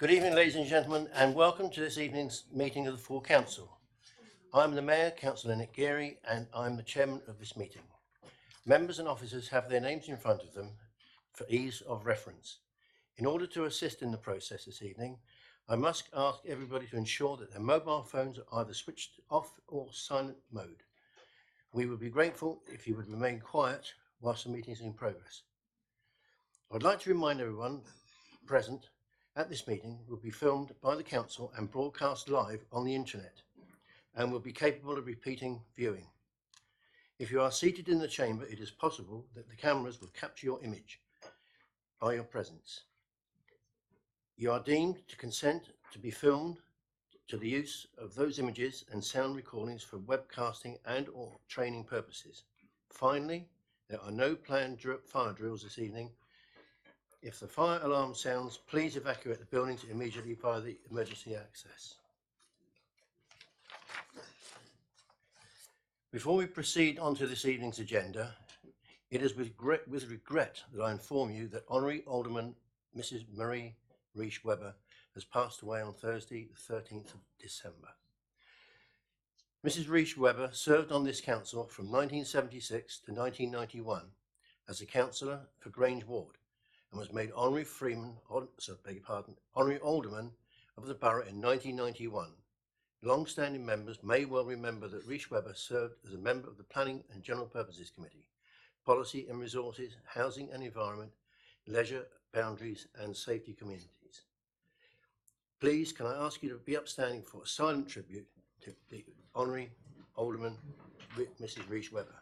Good evening, ladies and gentlemen, and welcome to this evening's meeting of the full council. I'm the Mayor, Councillor Nick Geary, and I'm the chairman of this meeting. Members and officers have their names in front of them for ease of reference. In order to assist in the process this evening, I must ask everybody to ensure that their mobile phones are either switched off or silent mode. We would be grateful if you would remain quiet whilst the meeting is in progress. I'd like to remind everyone present at this meeting will be filmed by the council and broadcast live on the internet and will be capable of repeating viewing. If you are seated in the chamber, it is possible that the cameras will capture your image by your presence. You are deemed to consent to be filmed to the use of those images and sound recordings for webcasting and or training purposes. Finally, there are no planned fire drills this evening. If the fire alarm sounds, please evacuate the buildings immediately via the emergency access. Before we proceed on to this evening's agenda, it is with regret that I inform you that Honorary Alderman Mrs. Marie Rees-Webber has passed away on Thursday, the 13th of December. Mrs. Rees-Webber served on this council from 1976 to 1991 as a councillor for Grange Ward, and was made Honorary Alderman of the borough in 1991. Long-standing members may well remember that Rees-Webber served as a member of the Planning and General Purposes Committee, Policy and Resources, Housing and Environment, Leisure, Boundaries and Safety Communities. Please, can I ask you to be upstanding for a silent tribute to the Honorary Alderman Mrs. Rees-Webber.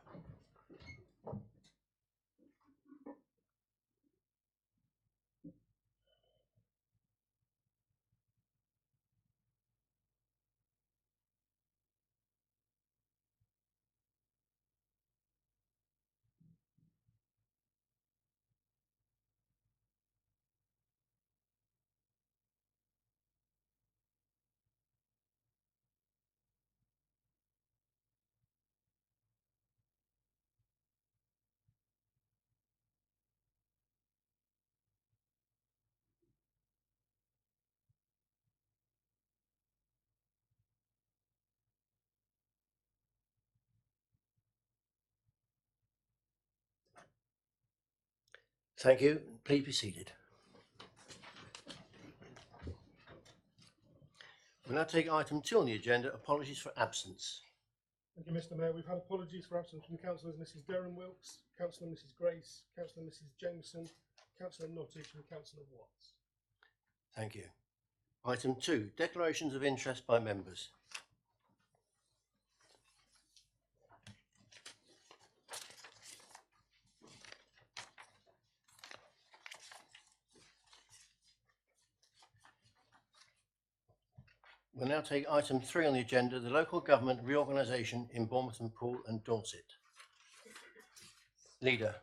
Thank you. Please be seated. We'll now take item 2 on the agenda, apologies for absence. Thank you, Mr. Mayor. We've had apologies for absence from councillors Mrs. Derren Wilkes, Councillor Mrs. Grace, Councillor Mrs. Jameson, Councillor Nottage and Councillor Watts. Thank you. Item 2, declarations of interest by members. We'll now take item 3 on the agenda, the local government reorganisation in Bournemouth and Poole and Dorset. Leader.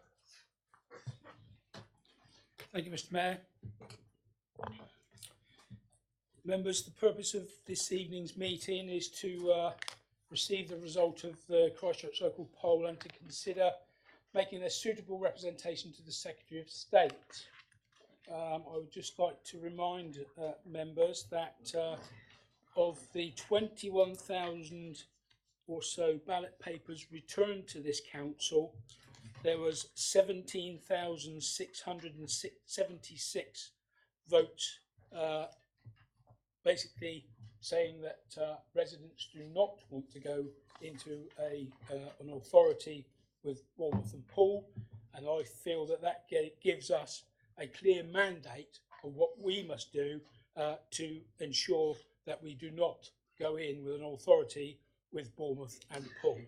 Thank you, Mr. Mayor. Members, the purpose of this evening's meeting is to receive the result of the Christchurch local poll and to consider making a suitable representation to the Secretary of State. I would just like to remind members that of the 21,000 or so ballot papers returned to this council, there was 17,676 votes basically saying that residents do not want to go into an authority with Bournemouth and Poole, and I feel that that gives us a clear mandate of what we must do to ensure that we do not go in with an authority with Bournemouth and Poole.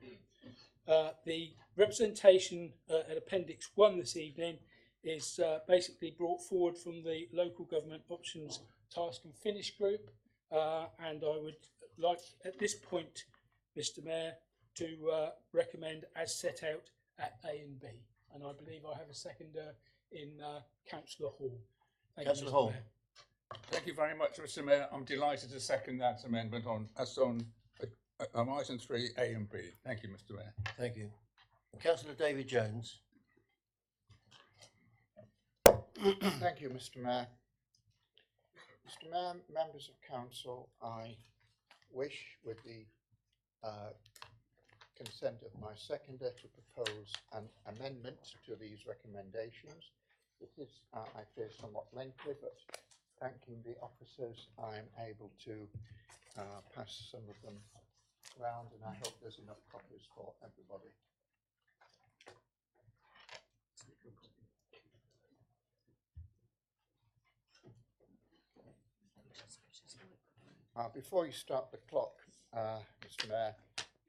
The representation at Appendix 1 this evening is basically brought forward from the Local Government Options Task and Finish Group, and I would like at this point, Mr. Mayor, to recommend as set out at A and B, and I believe I have a seconder in Councillor Hall. Councillor Hall. Mayor. Thank you very much, Mr. Mayor. I'm delighted to second that amendment on item 3 A and B. Thank you, Mr. Mayor. Thank you. Councillor David Jones. Thank you, Mr. Mayor. Mr. Mayor, members of council, I wish, with the consent of my seconder, to propose an amendment to these recommendations. It is, I fear, somewhat lengthy, but thanking the officers, I am able to pass some of them round, and I hope there's enough copies for everybody. Before you start the clock, Mr. Mayor,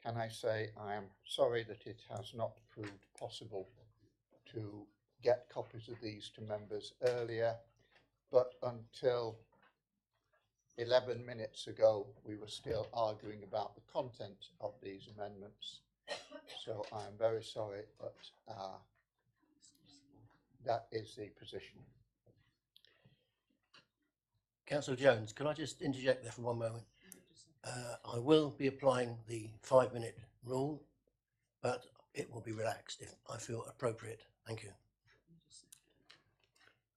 can I say I am sorry that it has not proved possible to get copies of these to members earlier, but until 11 minutes ago we were still arguing about the content of these amendments. So I am very sorry, but that is the position. Councillor Jones, can I just interject there for one moment? I will be applying the 5-minute rule, but it will be relaxed if I feel appropriate. Thank you.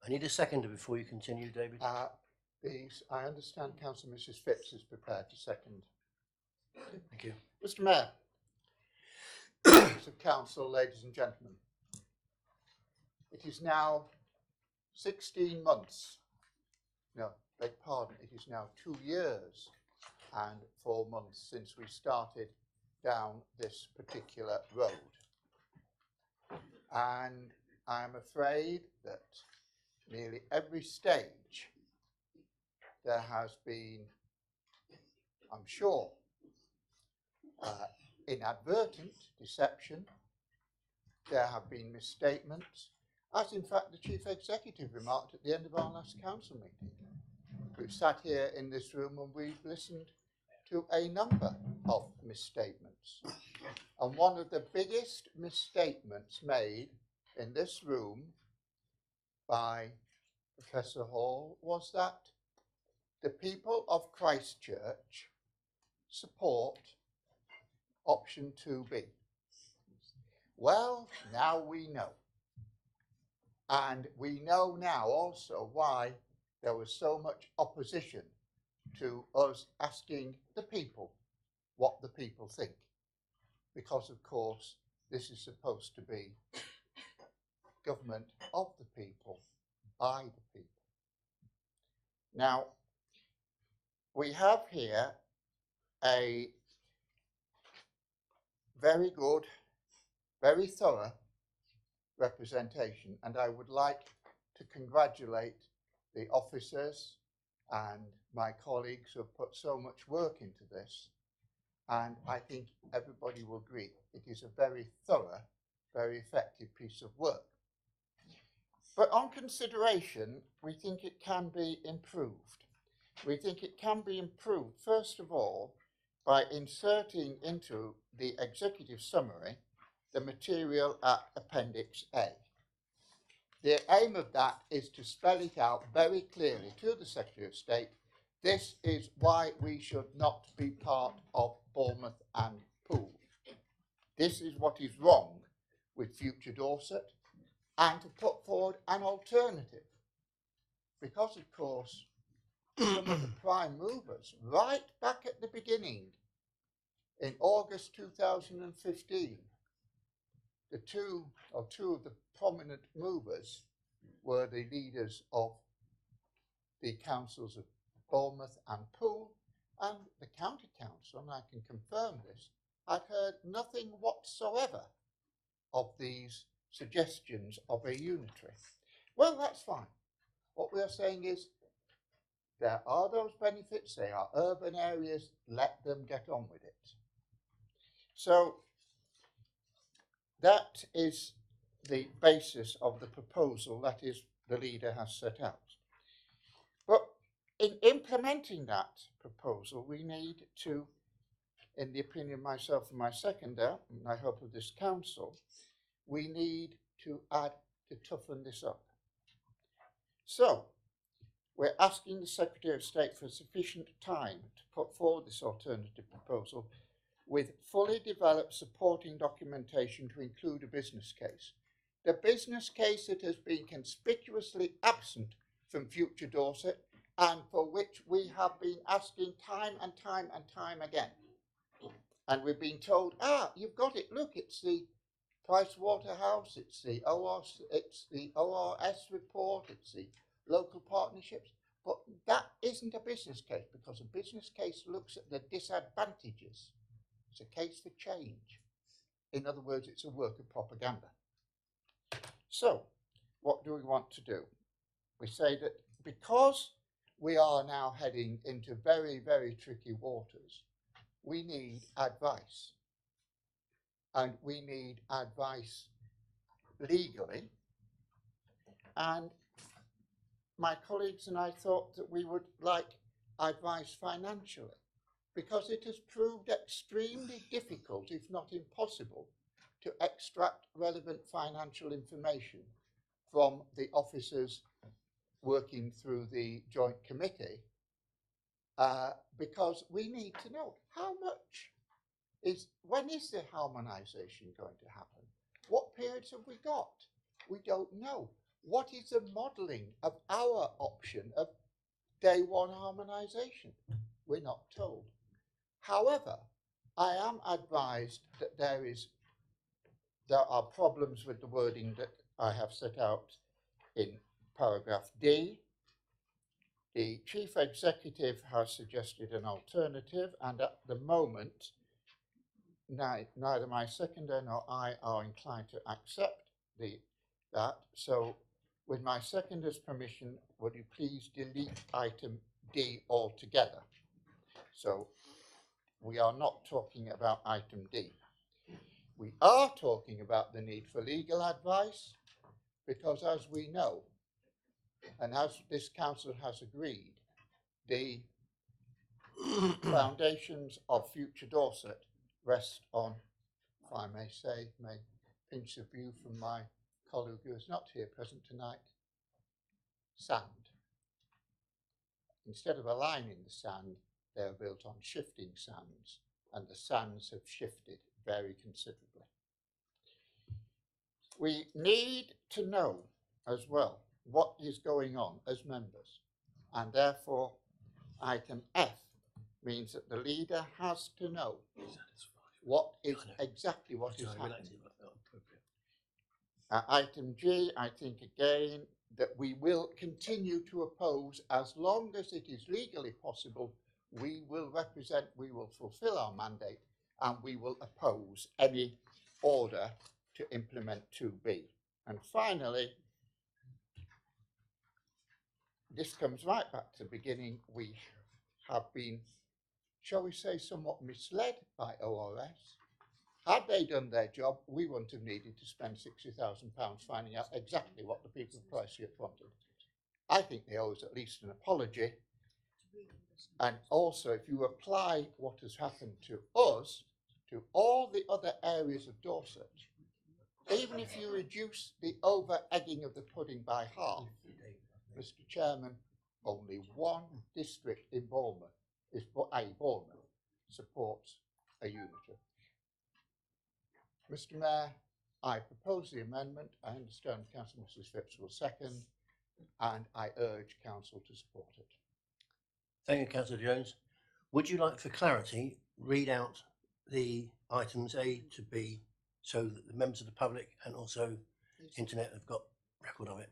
I need a seconder before you continue, David. I understand Councillor Mrs. Phipps is prepared to second. Thank you. Mr. Mayor, members of council, ladies and gentlemen, it is now 16 months. No, beg pardon, it is now 2 years and 4 months since we started down this particular road. And I'm afraid that nearly every stage there has been, I'm sure, inadvertent deception. There have been misstatements, as in fact the Chief Executive remarked at the end of our last council meeting. We've sat here in this room and we've listened to a number of misstatements. And one of the biggest misstatements made in this room by Professor Hall was that the people of Christchurch support option 2B. Well, now we know. And we know now also why there was so much opposition to us asking the people what the people think. Because, of course, this is supposed to be government of the people, by the people. Now, we have here a very good, very thorough representation, and I would like to congratulate the officers and my colleagues who have put so much work into this, and I think everybody will agree it is a very thorough, very effective piece of work. But on consideration, we think it can be improved. We think it can be improved, first of all, by inserting into the executive summary the material at Appendix A. The aim of that is to spell it out very clearly to the Secretary of State. This is why we should not be part of Bournemouth and Poole. This is what is wrong with Future Dorset, and to put forward an alternative. Because, of course, some of the prime movers, right back at the beginning, in August 2015, two of the prominent movers were the leaders of the councils of Bournemouth and Poole, and the county council, and I can confirm this, had heard nothing whatsoever of these suggestions of a unitary. Well, that's fine. What we are saying is there are those benefits, they are urban areas, let them get on with it. So that is the basis of the proposal that is the leader has set out. But in implementing that proposal, we need to, in the opinion of myself and my seconder, and I hope of this council, we need to add to toughen this up. So we're asking the Secretary of State for sufficient time to put forward this alternative proposal with fully developed supporting documentation to include a business case. The business case that has been conspicuously absent from Future Dorset and for which we have been asking time and time and time again. And we've been told, you've got it, look, it's the Price Waterhouse, it's the ORS report, it's the local partnerships. But that isn't a business case, because a business case looks at the disadvantages. It's a case for change. In other words, it's a work of propaganda. So, what do we want to do? We say that because we are now heading into very, very tricky waters, we need advice. And we need advice legally. And my colleagues and I thought that we would like advice financially, because it has proved extremely difficult, if not impossible, to extract relevant financial information from the officers working through the joint committee, because we need to know when is the harmonisation going to happen? What periods have we got? We don't know. What is the modelling of our option of day one harmonisation? We're not told. However, I am advised that there are problems with the wording that I have set out in paragraph D. The Chief Executive has suggested an alternative, and at the moment, neither my seconder nor I are inclined to accept that. So, with my seconder's permission, would you please delete item D altogether? So, we are not talking about item D. We are talking about the need for legal advice, because as we know, and as this council has agreed, the foundations of future Dorset rest on, if I may say, may pinch of view from my colleague who is not here present tonight, sand. Instead of a line in the sand, they are built on shifting sands, and the sands have shifted very considerably. We need to know as well what is going on as members, and therefore item F means that the leader has to know exactly what is happening. Item G, I think again that we will continue to oppose as long as it is legally possible. We will fulfill our mandate, and we will oppose any order to implement 2B. And finally, this comes right back to the beginning. We have been, shall we say, somewhat misled by ORS. Had they done their job, we wouldn't have needed to spend £60,000 finding out exactly what the people of Christchurch wanted. I think they owe us at least an apology. And also, if you apply what has happened to us to all the other areas of Dorset, even if you reduce the over-egging of the pudding by half, Mr. Chairman, only one district in Bournemouth, Bournemouth, supports a unitary. Mr. Mayor, I propose the amendment. I understand Councillor Mrs. Phipps will second, and I urge Council to support it. Thank you, Councillor Jones. Would you like, for clarity, read out the items A to B so that the members of the public and also internet have got record of it?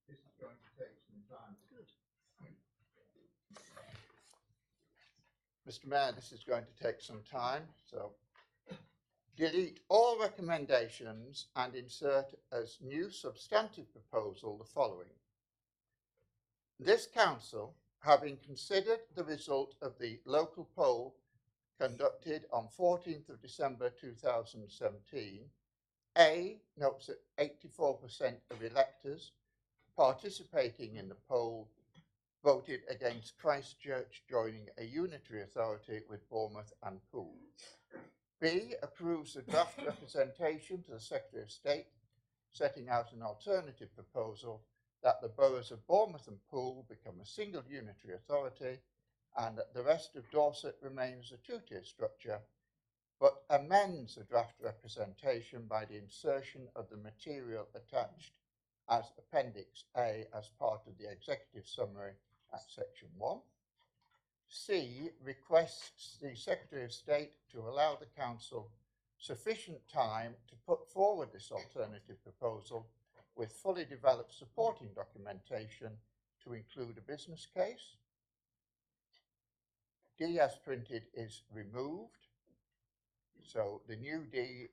This is going to take some time. Mr. Mayor, this is going to take some time, so delete all recommendations and insert as new substantive proposal the following. This council, having considered the result of the local poll conducted on 14th of December 2017, A, notes that 84% of electors participating in the poll voted against Christchurch joining a unitary authority with Bournemouth and Poole. B, approves the draft representation to the Secretary of State, setting out an alternative proposal that the boroughs of Bournemouth and Poole become a single unitary authority, and that the rest of Dorset remains a two-tier structure, but amends the draft representation by the insertion of the material attached as Appendix A as part of the executive summary at section 1. C, requests the Secretary of State to allow the Council sufficient time to put forward this alternative proposal with fully developed supporting documentation to include a business case. D as printed is removed. So the new D,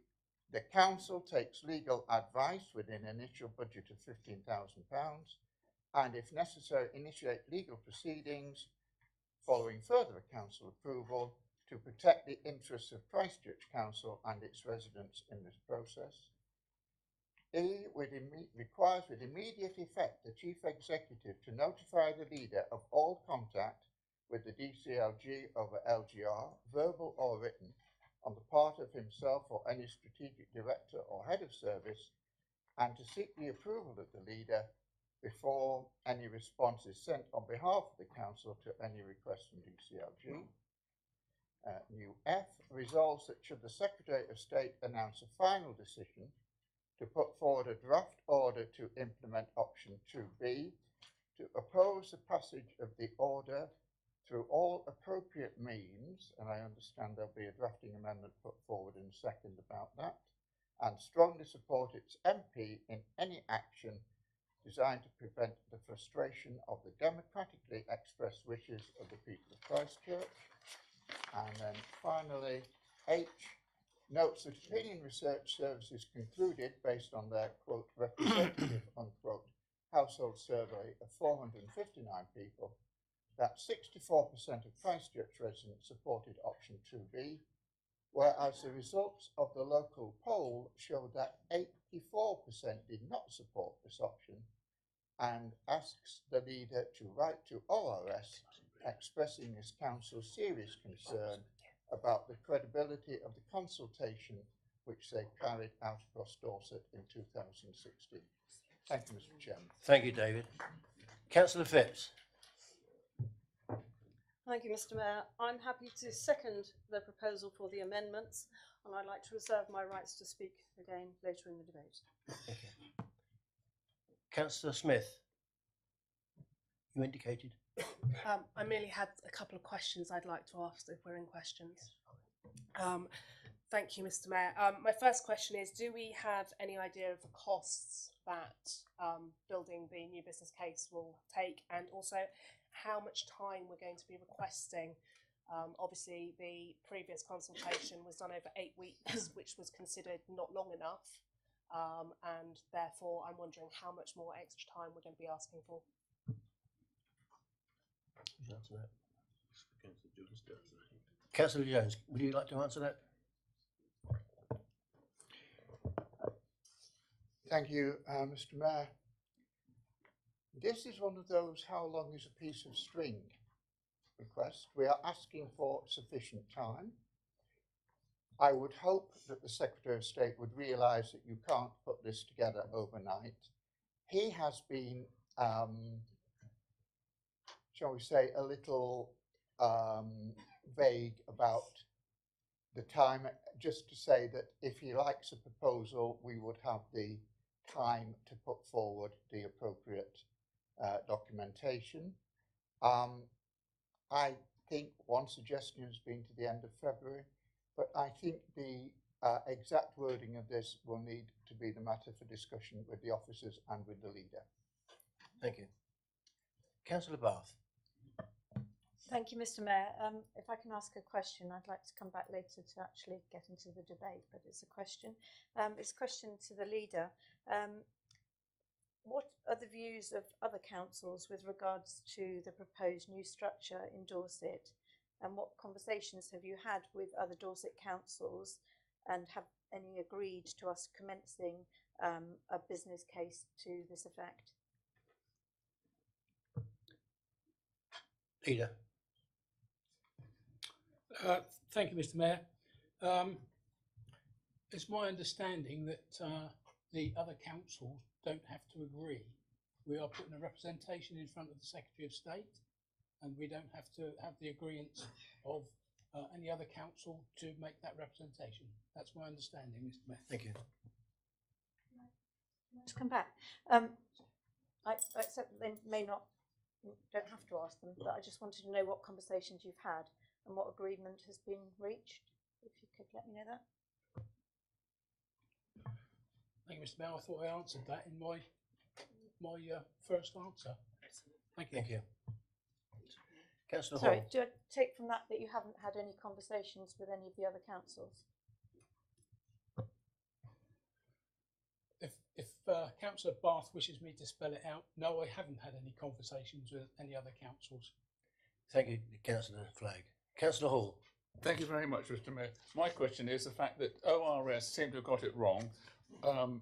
the Council takes legal advice with an initial budget of £15,000 and if necessary initiate legal proceedings following further Council approval to protect the interests of Christchurch Council and its residents in this process. E requires with immediate effect the Chief Executive to notify the leader of all contact with the DCLG over LGR, verbal or written, on the part of himself or any strategic director or head of service, and to seek the approval of the leader before any response is sent on behalf of the Council to any request from DCLG. New F resolves that should the Secretary of State announce a final decision to put forward a draft order to implement option 2B, to oppose the passage of the order through all appropriate means, and I understand there'll be a drafting amendment put forward in a second about that, and strongly support its MP in any action designed to prevent the frustration of the democratically expressed wishes of the people of Christchurch. And then finally, H notes that Opinion Research Services concluded, based on their, quote, representative, unquote, household survey of 459 people, that 64% of Christchurch residents supported option 2B, whereas the results of the local poll showed that 84% did not support this option, and asks the leader to write to ORS expressing this council's serious concern about the credibility of the consultation which they carried out across Dorset in 2016. Thank you, Mr. Chairman. Thank you, David. Councillor Phipps. Thank you, Mr. Mayor. I'm happy to second the proposal for the amendments, and I'd like to reserve my rights to speak again later in the debate. Okay. Councillor Smith. You indicated. I merely had a couple of questions I'd like to ask if we're in questions. Thank you, Mr. Mayor. My first question is, do we have any idea of the costs that building the new business case will take, and also how much time we're going to be requesting? Obviously, the previous consultation was done over 8 weeks, which was considered not long enough, and therefore I'm wondering how much more extra time we're going to be asking for. Councillor Jones, would you like to answer that? Thank you, Mr. Mayor. This is one of those how long is a piece of string requests. We are asking for sufficient time. I would hope that the Secretary of State would realise that you can't put this together overnight. He has been, shall we say, a little vague about the time, just to say that if he likes a proposal, we would have the time to put forward the appropriate documentation. I think one suggestion has been to the end of February, but I think the exact wording of this will need to be the matter for discussion with the officers and with the leader. Thank you. Councillor Bath. Thank you, Mr. Mayor. If I can ask a question, I'd like to come back later to actually get into the debate, but it's a question. It's a question to the leader. What are the views of other councils with regards to the proposed new structure in Dorset? And what conversations have you had with other Dorset councils, and have any agreed to us commencing a business case to this effect? Leader. Thank you, Mr. Mayor. It's my understanding that the other councils don't have to agree. We are putting a representation in front of the Secretary of State, and we don't have to have the agreement of any other council to make that representation. That's my understanding, Mr. Mayor. Thank you. Just come back. I accept that they don't have to ask them, but I just wanted to know what conversations you've had and what agreement has been reached. If you could let me know that. Thank you, Mr. Mayor. I thought I answered that in my first answer. Thank you. Thank you. Councillor Sorry, Hall. do I take from that you haven't had any conversations with any of the other councils? If Councillor Bath wishes me to spell it out, no, I haven't had any conversations with any other councils. Thank you, Councillor Flagg. Councillor Hall. Thank you very much, Mr. Mayor. My question is the fact that ORS seem to have got it wrong.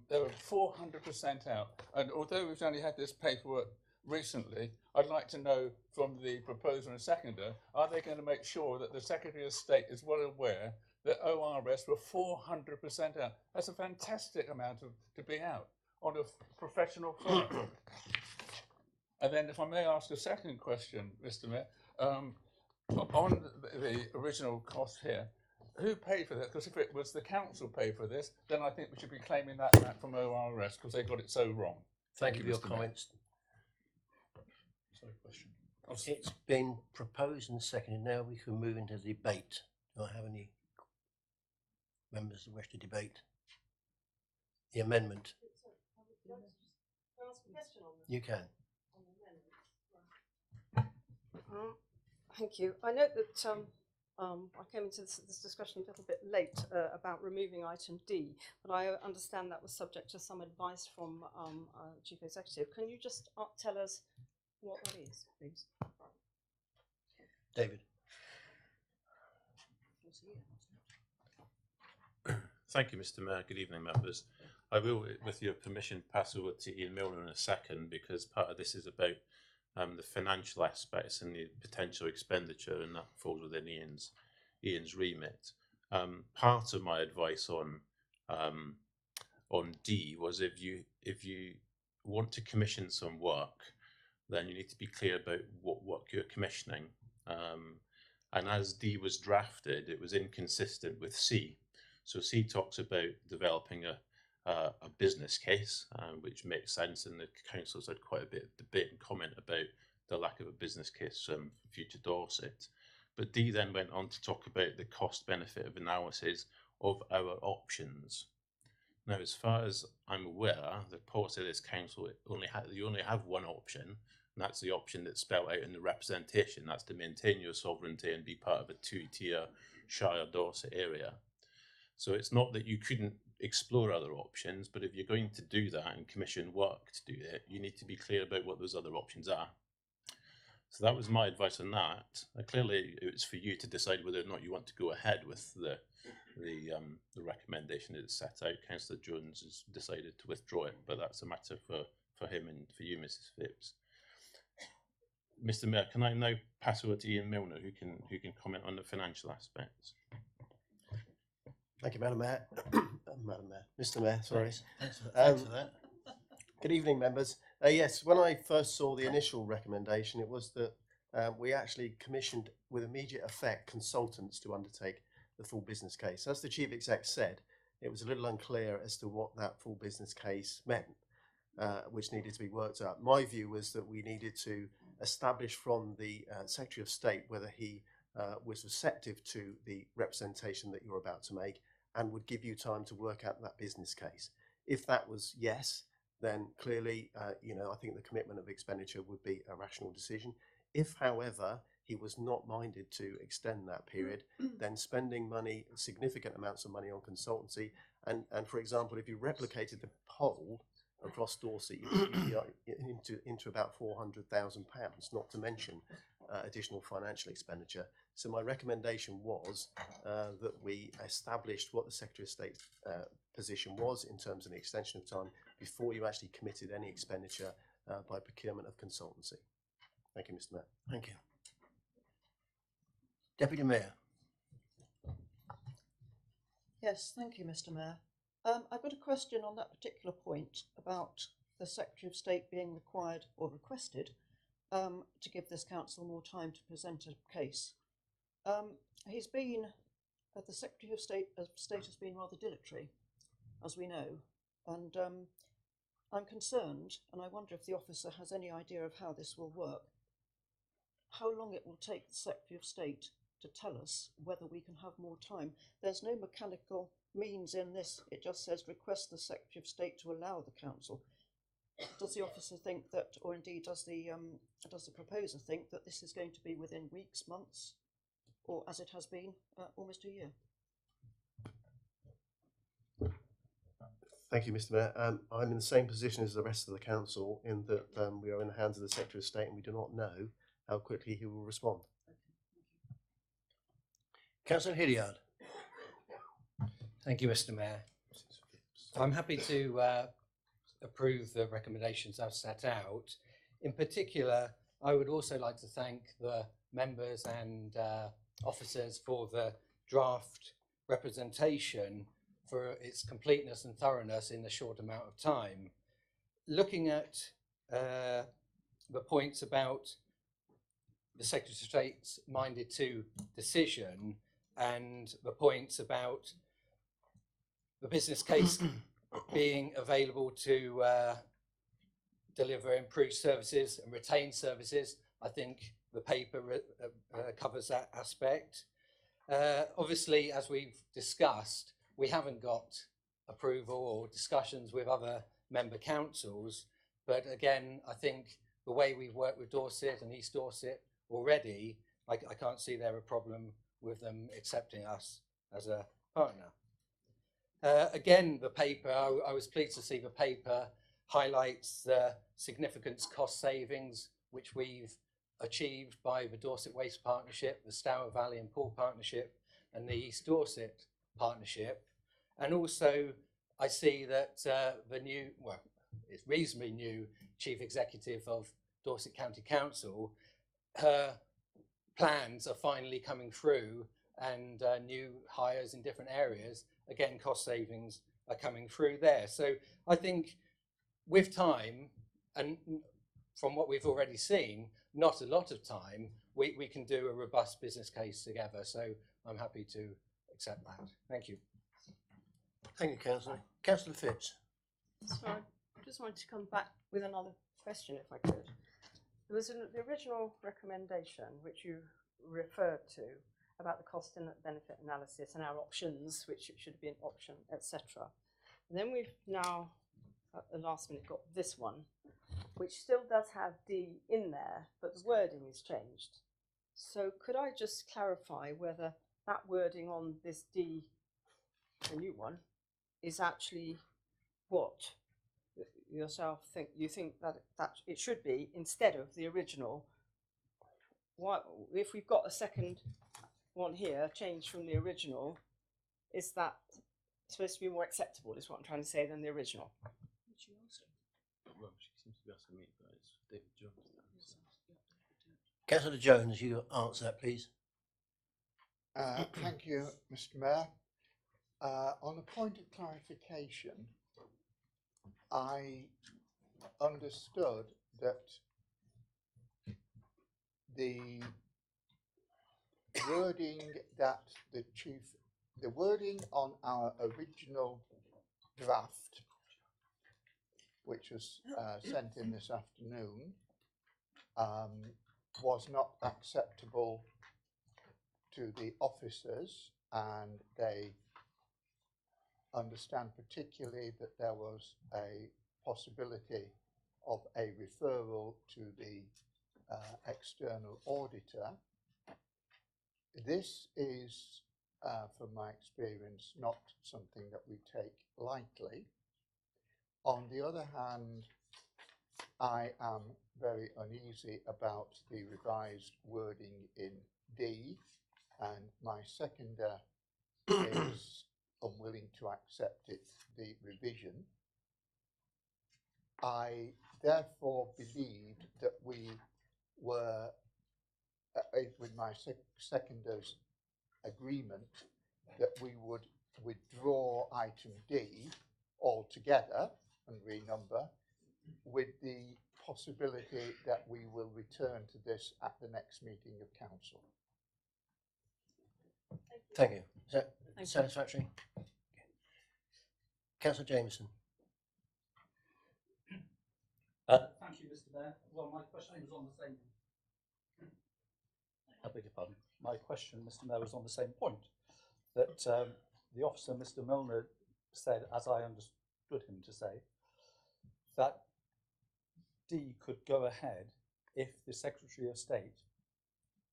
They were 400% out, and although we've only had this paperwork recently, I'd like to know from the proposer and seconder, are they going to make sure that the Secretary of State is well aware that ORS were 400% out? That's a fantastic amount to be out on a professional firm. And then if I may ask a second question, Mr. Mayor, on the original cost here, who paid for that? Because if it was the council paid for this, then I think we should be claiming that back from ORS because they got it so wrong. Thank you for your Mr. Mayor. comments. Sorry, question. It's been proposed and seconded. Now we can move into the debate. Do I have any members that wish to debate the amendment? You can. Thank you. I note that I came into this discussion a little bit late about removing item D, but I understand that was subject to some advice from Chief Executive. Can you just tell us what that is, please? David. Thank you, Mr. Mayor. Good evening, members. I will, with your permission, pass over to Ian Milner in a second because part of this is about the financial aspects and the potential expenditure, and that falls within Ian's remit. Part of my advice on D was if you want to commission some work, then you need to be clear about what work you're commissioning. And as D was drafted, it was inconsistent with C. So C talks about developing a business case, which makes sense, and the council's had quite a bit of debate and comment about the lack of a business case for future Dorset. But D then went on to talk about the cost benefit of analysis of our options. Now, as far as I'm aware, the policy of this council you only have one option, and that's the option that's spelled out in the representation. That's to maintain your sovereignty and be part of a two-tier Shire Dorset area. So it's not that you couldn't explore other options, but if you're going to do that and commission work to do it, you need to be clear about what those other options are. So that was my advice on that. Clearly, it's for you to decide whether or not you want to go ahead with the recommendation that's set out. Councillor Jones has decided to withdraw it, but that's a matter for him and for you, Mrs. Phipps. Mr. Mayor, can I now pass over to Ian Milner, who can comment on the financial aspects? Thank you, Madam Mayor. Madam Mayor, Mr. Mayor, sorry. Thanks for that. Good evening, members. Yes, when I first saw the initial recommendation, it was that we actually commissioned with immediate effect consultants to undertake the full business case. As the Chief Exec said, it was a little unclear as to what that full business case meant, which needed to be worked out. My view was that we needed to establish from the Secretary of State whether he was receptive to the representation that you're about to make and would give you time to work out that business case. If that was yes, then clearly, I think the commitment of expenditure would be a rational decision. If, however, he was not minded to extend that period, then spending money, significant amounts of money on consultancy, and for example, if you replicated the whole across Dorset, you'd be into about £400,000, not to mention additional financial expenditure. So my recommendation was that we established what the Secretary of State's position was in terms of an extension of time before you actually committed any expenditure by procurement of consultancy. Thank you, Mr. Mayor. Thank you. Deputy Mayor. Yes, thank you, Mr. Mayor. I've got a question on that particular point about the Secretary of State being required or requested to give this council more time to present a case. He's been, the Secretary of State has been rather dilatory, as we know, and I'm concerned, and I wonder if the officer has any idea of how this will work, how long it will take the Secretary of State to tell us whether we can have more time. There's no mechanical means in this. It just says request the Secretary of State to allow the council. Does the officer think that, or indeed does the proposer think that this is going to be within weeks, months, or as it has been, almost a year? Thank you, Mr. Mayor. I'm in the same position as the rest of the council in that we are in the hands of the Secretary of State and we do not know how quickly he will respond. Councillor Hilliard. Thank you, Mr. Mayor. I'm happy to approve the recommendations I've set out. In particular, I would also like to thank the members and officers for the draft representation, for its completeness and thoroughness in a short amount of time. Looking at the points about the Secretary of State's minded to decision and the points about the business case being available to deliver improved services and retain services, I think the paper covers that aspect. Obviously, as we've discussed, we haven't got approval or discussions with other member councils, but again, I think the way we've worked with Dorset and East Dorset already, I can't see there a problem with them accepting us as a partner. Again, the paper, I was pleased to see the paper highlights the significant cost savings which we've achieved by the Dorset Waste Partnership, the Stour Valley and Pool Partnership, and the East Dorset Partnership. And also, I see that the new, well, it's reasonably new Chief Executive of Dorset County Council, her plans are finally coming through, and new hires in different areas, again, cost savings are coming through there. So I think with time, and from what we've already seen, not a lot of time, we can do a robust business case together. So I'm happy to accept that. Thank you. Thank you, Councillor. Councillor Phipps. So I just wanted to come back with another question, if I could. There was the original recommendation which you referred to about the cost and benefit analysis and our options, which it should be an option, etc. And then we've now, at the last minute, got this one, which still does have D in there, but the wording is changed. So could I just clarify whether that wording on this D, the new one, is actually what yourself think? You think that it should be instead of the original? Why, if we've got a second one here, changed from the original, is that supposed to be more acceptable, is what I'm trying to say, than the original? Well, she seems to be asking me, but it's David Jones. Councillor Jones, you answer that, please. Thank you, Mr. Mayor. On a point of clarification, I understood that the wording the wording on our original draft, which was sent in this afternoon, was not acceptable to the officers, and they understand particularly that there was a possibility of a referral to the external auditor. This is, from my experience, not something that we take lightly. On the other hand, I am very uneasy about the revised wording in D, and my seconder is unwilling to accept it, the revision. I therefore believed that we were, with my seconder's agreement, that we would withdraw item D altogether and renumber, with the possibility that we will return to this at the next meeting of council. Thank you. Is that satisfactory? Okay. Councillor Jameson. Thank you, Mr. Mayor. Well, my question was on the same. I beg your pardon. My question, Mr. Mayor, was on the same point. That the officer, Mr. Milner, said, as I understood him to say, that D could go ahead if the Secretary of State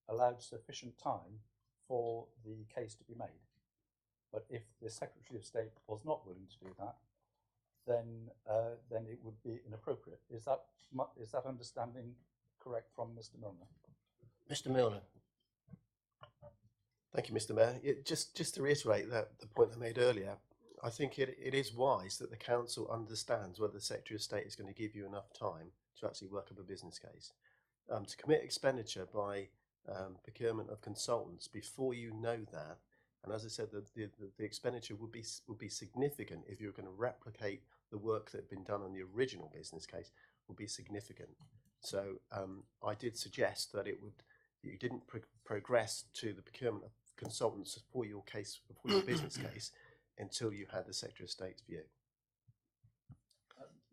allowed sufficient time for the case to be made. But if the Secretary of State was not willing to do that, then it would be inappropriate. Is that understanding correct from Mr. Milner? Mr. Milner. Thank you, Mr. Mayor. Just to reiterate the point I made earlier, I think it is wise that the council understands whether the Secretary of State is going to give you enough time to actually work up a business case. To commit expenditure by procurement of consultants before you know that, and as I said, the expenditure would be significant if you're going to replicate the work that had been done on the original business case, would be significant. So I did suggest that you didn't progress to the procurement of consultants for your case, for your business case, until you had the Secretary of State's view.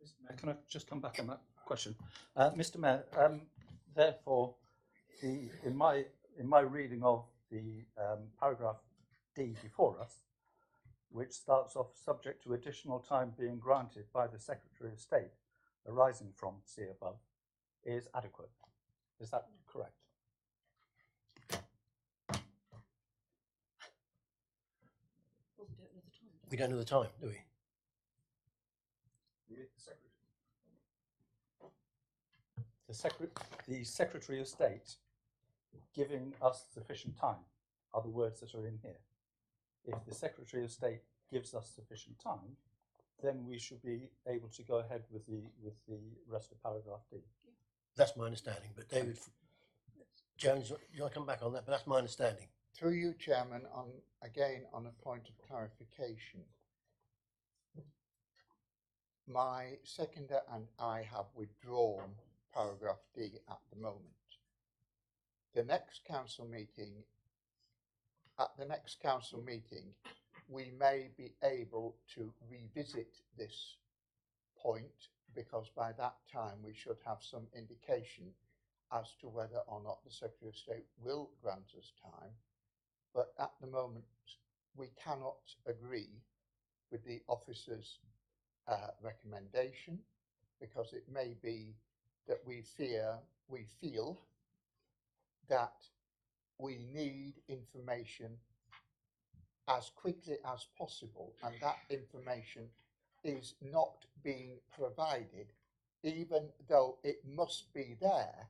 Mr. Mayor, can I just come back on that question? Mr. Mayor, therefore, in my reading of the paragraph D before us, which starts off subject to additional time being granted by the Secretary of State arising from see above, is adequate. Is that correct? We don't know the time, do we? The Secretary of State giving us sufficient time are the words that are in here. If the Secretary of State gives us sufficient time, then we should be able to go ahead with the rest of paragraph D. That's my understanding. But David Jones, you want to come back on that? But that's my understanding. Through you, Chairman, again on a point of clarification. My seconder and I have withdrawn paragraph D at the moment. At the next council meeting, we may be able to revisit this point, because by that time we should have some indication as to whether or not the Secretary of State will grant us time. But at the moment, we cannot agree with the officer's recommendation, because it may be that we feel that we need information as quickly as possible, and that information is not being provided, even though it must be there.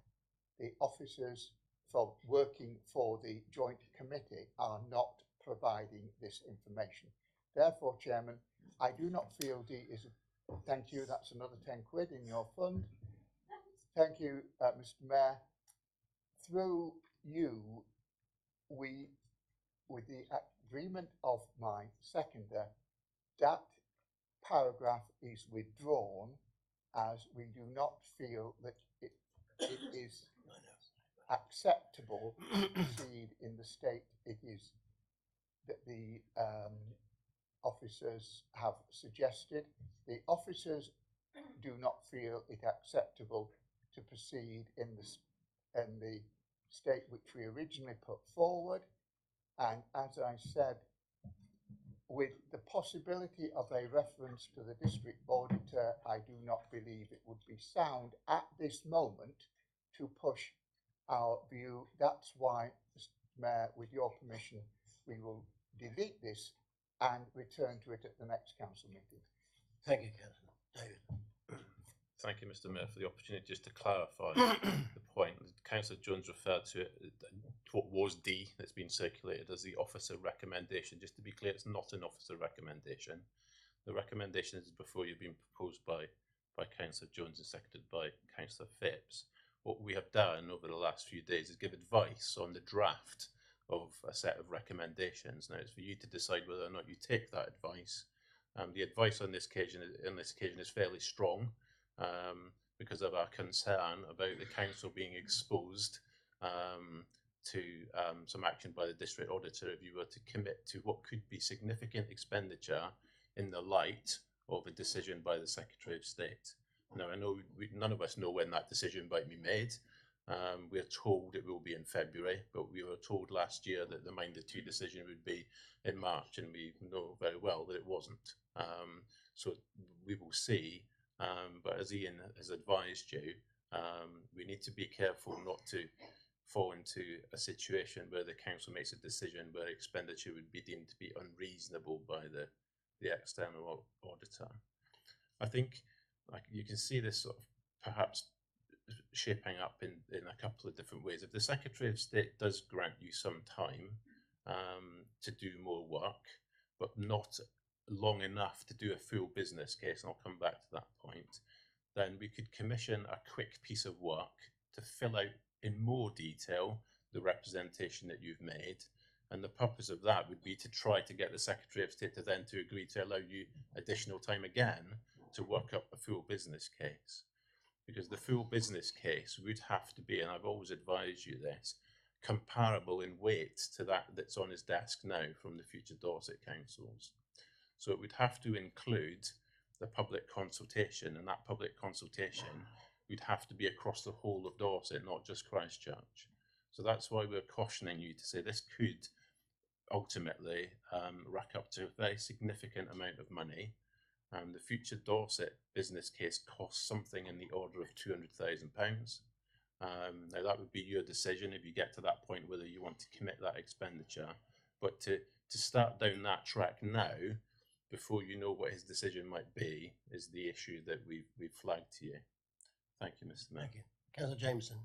The officers for working for the joint committee are not providing this information. Therefore, Chairman, I do not feel D is a, thank you, that's another 10 quid in your fund. Thank you, Mr. Mayor. Through you, with the agreement of my seconder, that paragraph is withdrawn, as we do not feel that it is acceptable to proceed in the state it is that the officers have suggested. The officers do not feel it acceptable to proceed in the state which we originally put forward, and as I said, with the possibility of a reference to the district auditor, I do not believe it would be sound at this moment to push our view. That's why, Mr. Mayor, with your permission, we will delete this and return to it at the next council meeting. Thank you, Councillor. David. Thank you, Mr. Mayor, for the opportunity just to clarify the point. Councillor Jones referred to it, what was D that's been circulated as the officer recommendation. Just to be clear, it's not an officer recommendation. The recommendation is before you've been proposed by Councillor Jones and seconded by Councillor Phipps. What we have done over the last few days is give advice on the draft of a set of recommendations. Now it's for you to decide whether or not you take that advice. The advice on this occasion is fairly strong, because of our concern about the council being exposed to some action by the district auditor if you were to commit to what could be significant expenditure in the light of a decision by the Secretary of State. Now, I know none of us know when that decision might be made. We're told it will be in February, but we were told last year that the Minded 2 decision would be in March, and we know very well that it wasn't. So we will see. But as Ian has advised you, we need to be careful not to fall into a situation where the council makes a decision where expenditure would be deemed to be unreasonable by the external auditor. I think you can see this sort of perhaps shaping up in a couple of different ways. If the Secretary of State does grant you some time to do more work, but not long enough to do a full business case, and I'll come back to that point, then we could commission a quick piece of work to fill out in more detail the representation that you've made. And the purpose of that would be to try to get the Secretary of State to then to agree to allow you additional time again to work up a full business case. Because the full business case would have to be, and I've always advised you this, comparable in weight to that that's on his desk now from the future Dorset councils. So it would have to include the public consultation, and that public consultation would have to be across the whole of Dorset, not just Christchurch. So that's why we're cautioning you to say this could ultimately rack up to a very significant amount of money. The future Dorset business case costs something in the order of £200,000. Now that would be your decision if you get to that point whether you want to commit that expenditure. But to start down that track now, before you know what his decision might be, is the issue that we've flagged to you. Thank you, Mr. Mayor. Thank you. Councillor Jameson.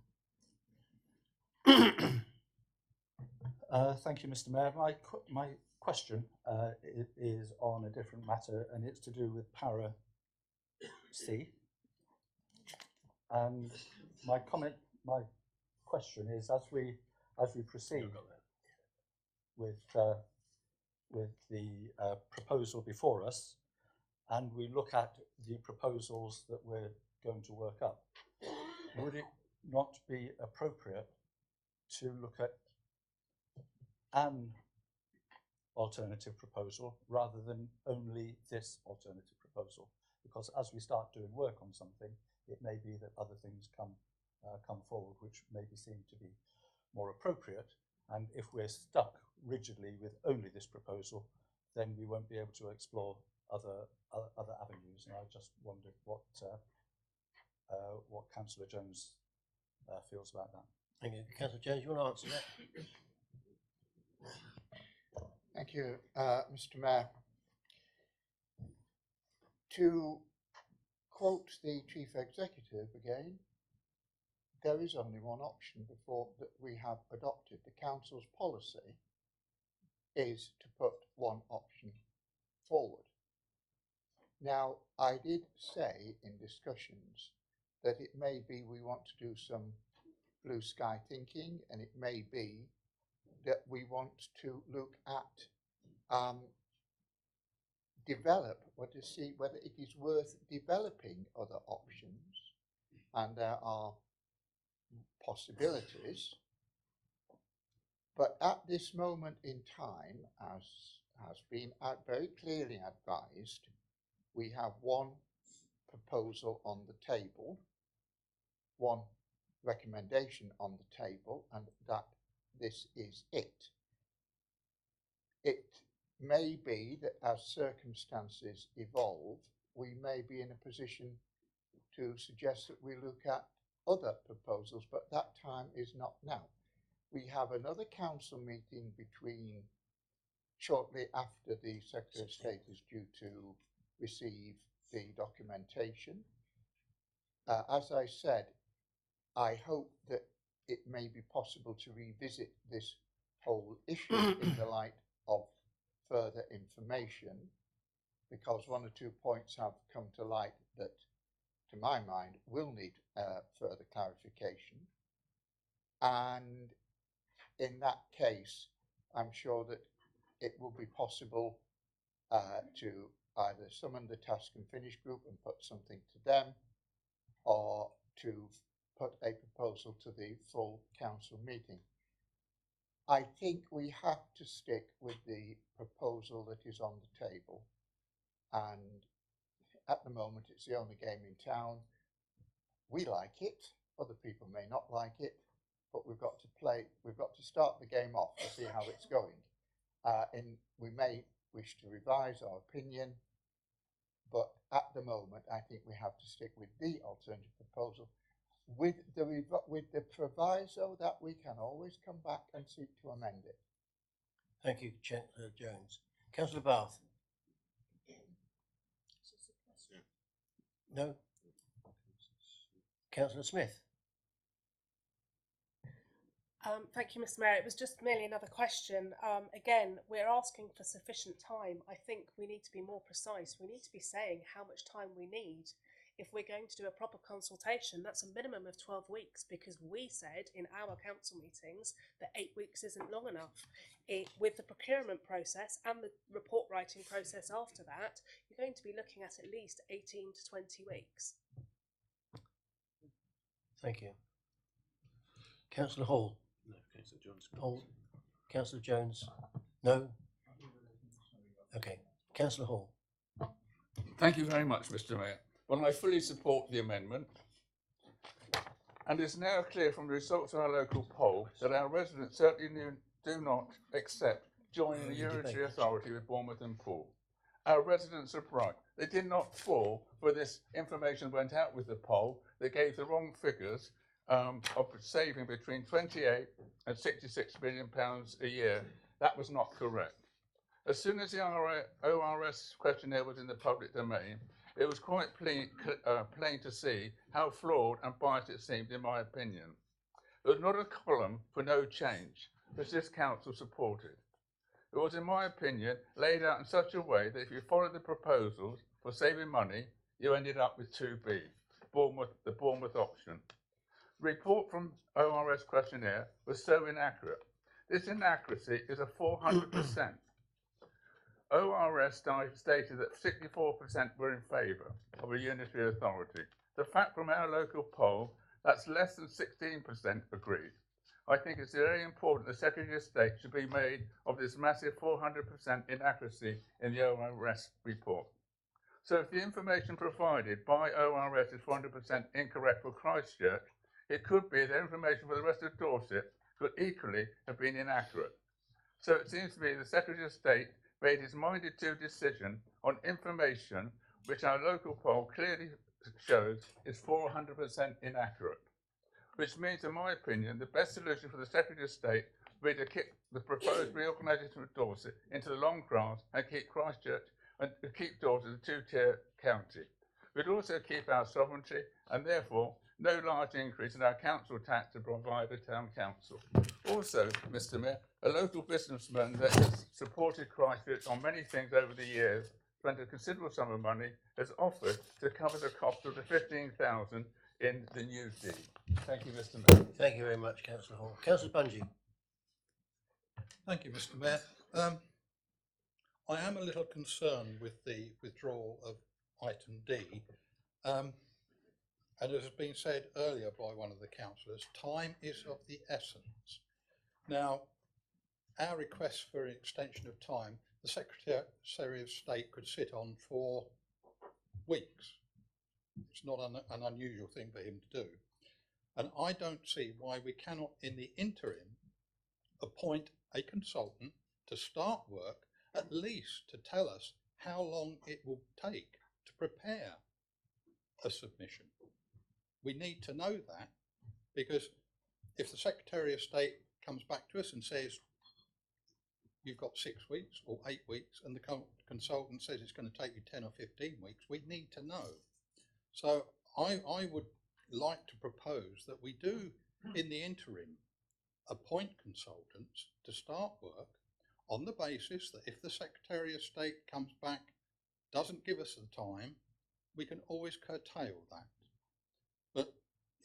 Thank you, Mr. Mayor. My question is on a different matter, and it's to do with Para C. And my question is, as we proceed with the proposal before us, and we look at the proposals that we're going to work up, would it not be appropriate to look at an alternative proposal rather than only this alternative proposal? Because as we start doing work on something, it may be that other things come forward which maybe seem to be more appropriate, and if we're stuck rigidly with only this proposal, then we won't be able to explore other avenues. And I just wondered what Councillor Jones feels about that. Thank you. Councillor Jones, you want to answer that? Thank you, Mr. Mayor. To quote the Chief Executive again, there is only one option before that we have adopted. The Council's policy is to put one option forward. Now, I did say in discussions that it may be we want to do some blue sky thinking, and it may be that we want to look at develop or to see whether it is worth developing other options, and there are possibilities. But at this moment in time, as has been very clearly advised, we have one proposal on the table, one recommendation on the table, and that this is it. It may be that as circumstances evolve, we may be in a position to suggest that we look at other proposals, but that time is not now. We have another council meeting shortly after the Secretary of State is due to receive the documentation. As I said, I hope that it may be possible to revisit this whole issue in the light of further information, because one or two points have come to light that, to my mind, will need further clarification. And in that case, I'm sure that it will be possible to either summon the task and finish group and put something to them, or to put a proposal to the full council meeting. I think we have to stick with the proposal that is on the table, and at the moment it's the only game in town. We like it, other people may not like it, but we've got to start the game off to see how it's going. And we may wish to revise our opinion, but at the moment I think we have to stick with the alternative proposal with the proviso that we can always come back and seek to amend it. Thank you, Councillor Jones. Councillor Bath? No? Councillor Smith? Thank you, Mr. Mayor. It was just merely another question. Again, we're asking for sufficient time. I think we need to be more precise. We need to be saying how much time we need. If we're going to do a proper consultation, that's a minimum of 12 weeks, because we said in our council meetings that 8 weeks isn't long enough. With the procurement process and the report writing process after that, you're going to be looking at least 18 to 20 weeks. Thank you. Councillor Hall? No, Councillor Jones. Hall? Councillor Jones? No? Okay. Councillor Hall? Thank you very much, Mr. Mayor. Well, I fully support the amendment, and it's now clear from the results of our local poll that our residents certainly do not accept joining the unitary authority with Bournemouth and Poole. Our residents are right. They did not fall for this information that went out with the poll that gave the wrong figures of saving between 28 and 66 million pounds a year. That was not correct. As soon as the ORS questionnaire was in the public domain, it was quite plain to see how flawed and biased it seemed, in my opinion. There was not a column for no change, which this council supported. It was, in my opinion, laid out in such a way that if you followed the proposals for saving money, you ended up with 2B, the Bournemouth option. The report from ORS questionnaire was so inaccurate. This inaccuracy is a 400%. ORS stated that 64% were in favour of a unitary authority. The fact from our local poll, that's less than 16% agreed. I think it's very important the Secretary of State should be made of this massive 400% inaccuracy in the ORS report. So if the information provided by ORS is 400% incorrect for Christchurch, it could be that information for the rest of Dorset could equally have been inaccurate. So it seems to me the Secretary of State made his minded-to decision on information which our local poll clearly shows is 400% inaccurate, which means, in my opinion, the best solution for the Secretary of State would be to kick the proposed reorganisation of Dorset into the long grass and keep Christchurch and keep Dorset a two-tier county. We'd also keep our sovereignty and therefore no large increase in our council tax to provide a town council. Also, Mr. Mayor, a local businessman that has supported Christchurch on many things over the years, spent a considerable sum of money, has offered to cover the cost of the 15,000 in the new deed. Thank you, Mr. Mayor. Thank you very much, Councillor Hall. Councillor Bungie? Thank you, Mr. Mayor. I am a little concerned with the withdrawal of item D. And as has been said earlier by one of the councillors, time is of the essence. Now, our request for an extension of time, the Secretary of State could sit on for weeks. It's not an unusual thing for him to do. And I don't see why we cannot, in the interim, appoint a consultant to start work, at least to tell us how long it will take to prepare a submission. We need to know that, because if the Secretary of State comes back to us and says you've got 6 weeks or 8 weeks and the consultant says it's going to take you 10 or 15 weeks, we need to know. So I would like to propose that we do, in the interim, appoint consultants to start work on the basis that if the Secretary of State comes back, doesn't give us the time, we can always curtail that. But,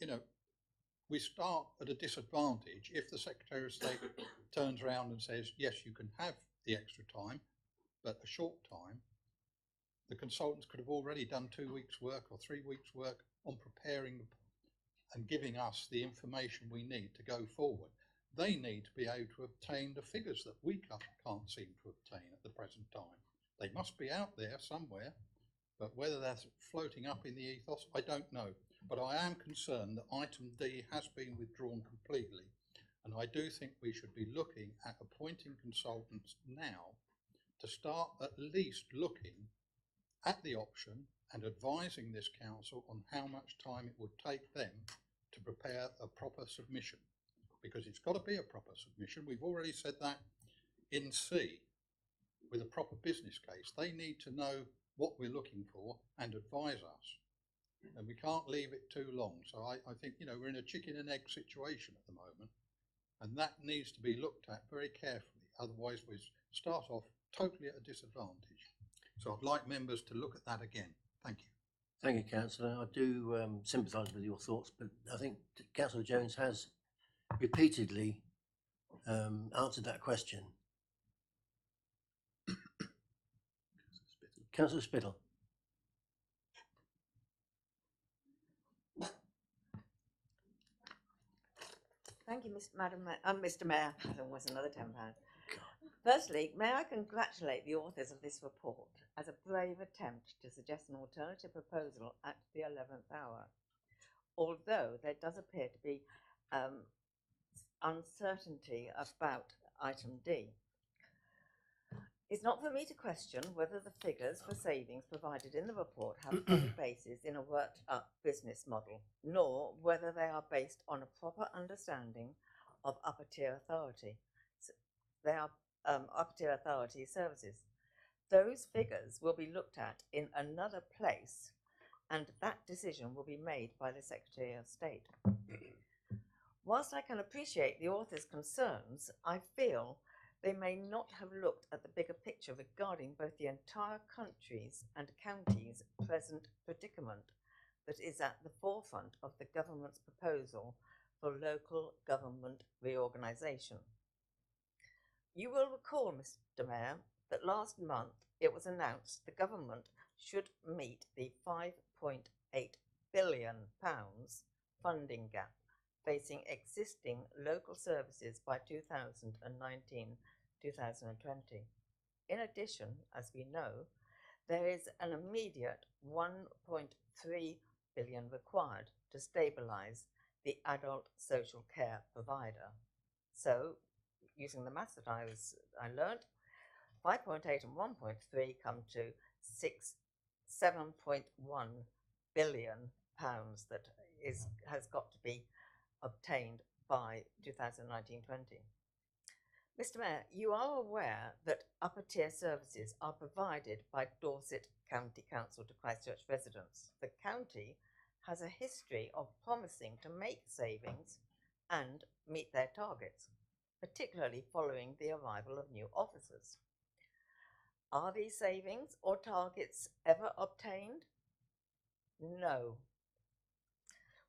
you know, we start at a disadvantage if the Secretary of State turns around and says, yes, you can have the extra time, but a short time. The consultants could have already done 2 weeks' work or 3 weeks' work on preparing and giving us the information we need to go forward. They need to be able to obtain the figures that we can't seem to obtain at the present time. They must be out there somewhere. But whether that's floating up in the ethos, I don't know. But I am concerned that item D has been withdrawn completely. And I do think we should be looking at appointing consultants now to start at least looking at the option and advising this council on how much time it would take them to prepare a proper submission. Because it's got to be a proper submission. We've already said that in C, with a proper business case. They need to know what we're looking for and advise us. And we can't leave it too long. So I think, you know, we're in a chicken and egg situation at the moment. And that needs to be looked at very carefully. Otherwise, we start off totally at a disadvantage. So I'd like members to look at that again. Thank you. Thank you, Councillor. I do sympathise with your thoughts, but I think Councillor Jones has repeatedly answered that question. Councillor Spittle. Thank you, Mr. Mayor. There was another £10. Firstly, may I congratulate the authors of this report as a brave attempt to suggest an alternative proposal at the 11th hour, although there does appear to be uncertainty about item D. It's not for me to question whether the figures for savings provided in the report have any basis in a worked up business model, nor whether they are based on a proper understanding of upper tier authority. So they are upper tier authority services. Those figures will be looked at in another place, and that decision will be made by the Secretary of State. Whilst I can appreciate the author's concerns, I feel they may not have looked at the bigger picture regarding both the entire country's and county's present predicament that is at the forefront of the government's proposal for local government reorganisation. You will recall, Mr. Mayor, that last month it was announced the government should meet the £5.8 billion funding gap facing existing local services by 2019-2020. In addition, as we know, there is an immediate £1.3 billion required to stabilise the adult social care provider. So, using the maths that I learnt, 5.8 and 1.3 come to 7.1 billion pounds that has got to be obtained by 2019-20. Mr. Mayor, you are aware that upper tier services are provided by Dorset County Council to Christchurch residents. The county has a history of promising to make savings and meet their targets, particularly following the arrival of new officers. Are these savings or targets ever obtained? No.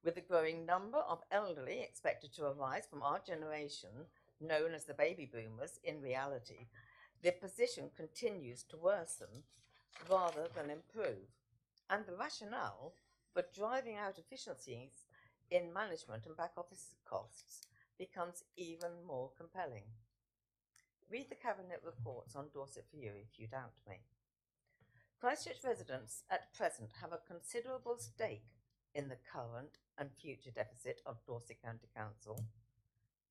With the growing number of elderly expected to arise from our generation, known as the baby boomers, in reality, the position continues to worsen rather than improve. And the rationale for driving out efficiencies in management and back office costs becomes even more compelling. Read the Cabinet reports on Dorset for you if you doubt me. Christchurch residents at present have a considerable stake in the current and future deficit of Dorset County Council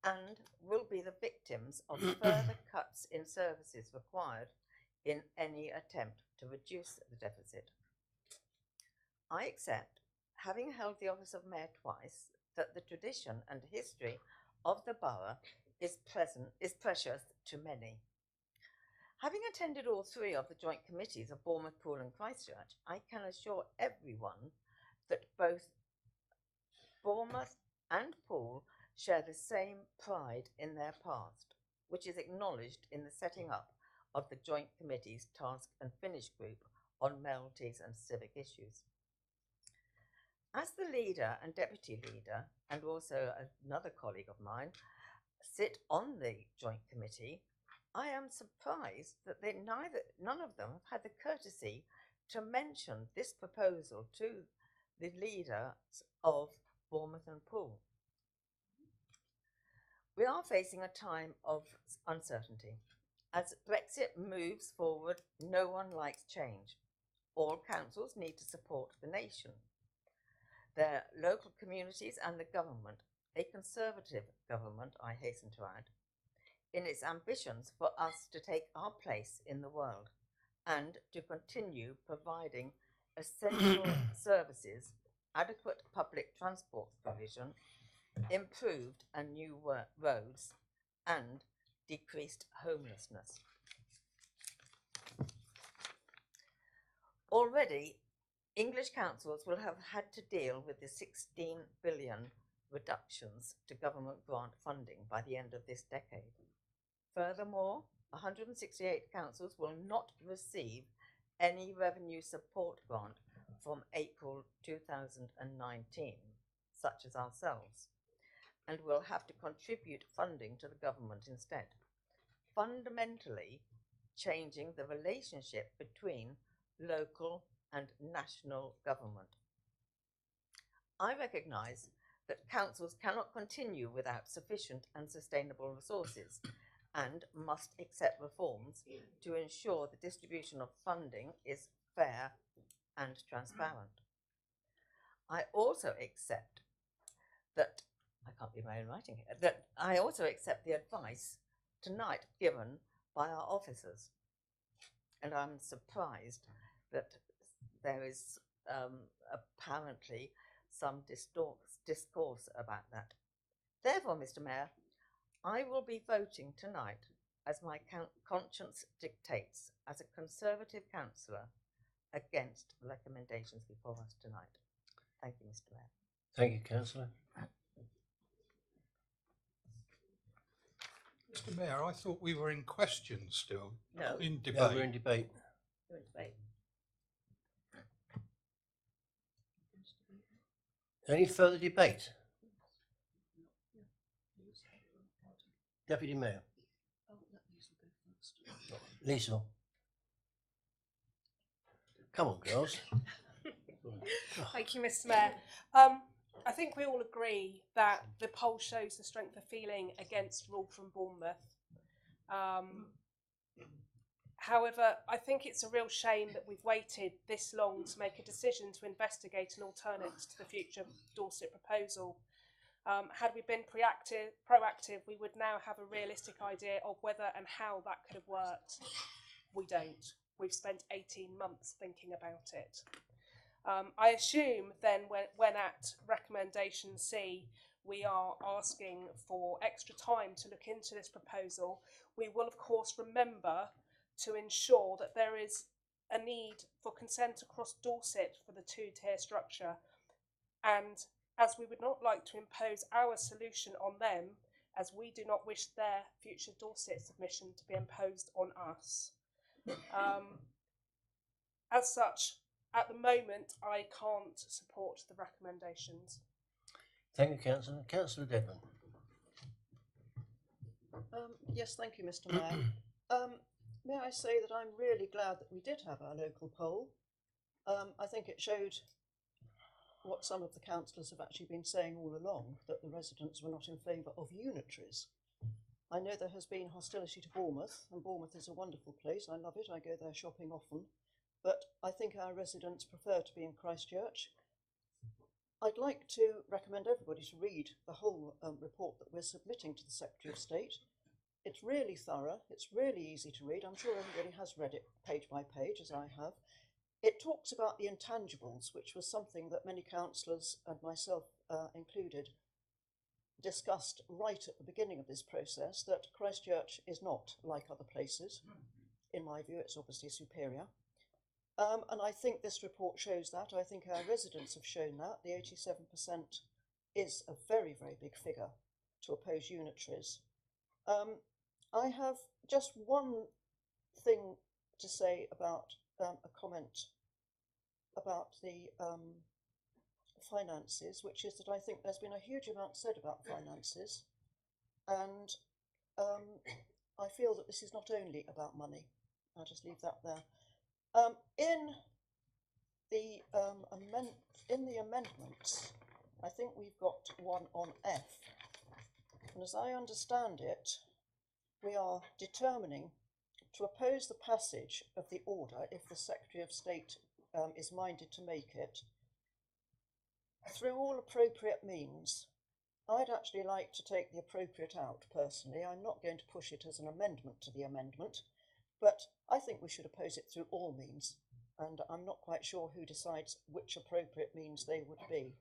and will be the victims of further cuts in services required in any attempt to reduce the deficit. I accept, having held the office of Mayor twice, that the tradition and history of the borough is precious to many. Having attended all three of the joint committees of Bournemouth, Poole and Christchurch, I can assure everyone that both Bournemouth and Poole share the same pride in their past, which is acknowledged in the setting up of the joint committee's task and finish group on mayoralties and civic issues. As the leader and deputy leader, and also another colleague of mine, sit on the joint committee, I am surprised that none of them have had the courtesy to mention this proposal to the leaders of Bournemouth and Poole. We are facing a time of uncertainty. As Brexit moves forward, no one likes change. All councils need to support the nation, their local communities and the government, a Conservative government, I hasten to add, in its ambitions for us to take our place in the world and to continue providing essential services, adequate public transport provision, improved and new roads, and decreased homelessness. Already, English councils will have had to deal with the 16 billion reductions to government grant funding by the end of this decade. Furthermore, 168 councils will not receive any revenue support grant from April 2019, such as ourselves, and will have to contribute funding to the government instead, fundamentally changing the relationship between local and national government. I recognise that councils cannot continue without sufficient and sustainable resources and must accept reforms to ensure the distribution of funding is fair and transparent. I also accept that, I can't read my own writing here, that I also accept the advice tonight given by our officers. And I'm surprised that there is apparently some discourse about that. Therefore, Mr. Mayor, I will be voting tonight as my conscience dictates as a Conservative councillor against the recommendations before us tonight. Thank you, Mr. Mayor. Thank you, Councillor. Mr. Mayor, I thought we were in questions still. No. In debate. No, we're in debate. We're in debate. Any further debate? Deputy Mayor. Liesl. Come on, girls. Thank you, Mr. Mayor. I think we all agree that the poll shows the strength of feeling against rule from Bournemouth. However, I think it's a real shame that we've waited this long to make a decision to investigate an alternative to the future Dorset proposal. Had we been proactive, we would now have a realistic idea of whether and how that could have worked. We don't. We've spent 18 months thinking about it. I assume then when at recommendation C we are asking for extra time to look into this proposal, we will of course remember to ensure that there is a need for consent across Dorset for the two-tier structure, and as we would not like to impose our solution on them, as we do not wish their future Dorset submission to be imposed on us. As such, at the moment, I can't support the recommendations. Thank you, Councillor. Councillor Dedman. Yes, thank you, Mr. Mayor. May I say that I'm really glad that we did have our local poll. I think it showed what some of the councillors have actually been saying all along, that the residents were not in favour of unitaries. I know there has been hostility to Bournemouth, and Bournemouth is a wonderful place. I love it. I go there shopping often. But I think our residents prefer to be in Christchurch. I'd like to recommend everybody to read the whole report that we're submitting to the Secretary of State. It's really thorough. It's really easy to read. I'm sure everybody has read it page by page, as I have. It talks about the intangibles, which was something that many councillors and myself included discussed right at the beginning of this process, that Christchurch is not like other places. In my view, it's obviously superior. And I think this report shows that. I think our residents have shown that. The 87% is a very, very big figure to oppose unitaries. I have just one thing to say about a comment about the finances, which is that I think there's been a huge amount said about finances, and I feel that this is not only about money. I'll just leave that there. In the amendments, I think we've got one on F, and as I understand it, we are determining to oppose the passage of the order if the Secretary of State is minded to make it, through all appropriate means. I'd actually like to take the appropriate out personally. I'm not going to push it as an amendment to the amendment, but I think we should oppose it through all means, and I'm not quite sure who decides which appropriate means they would be.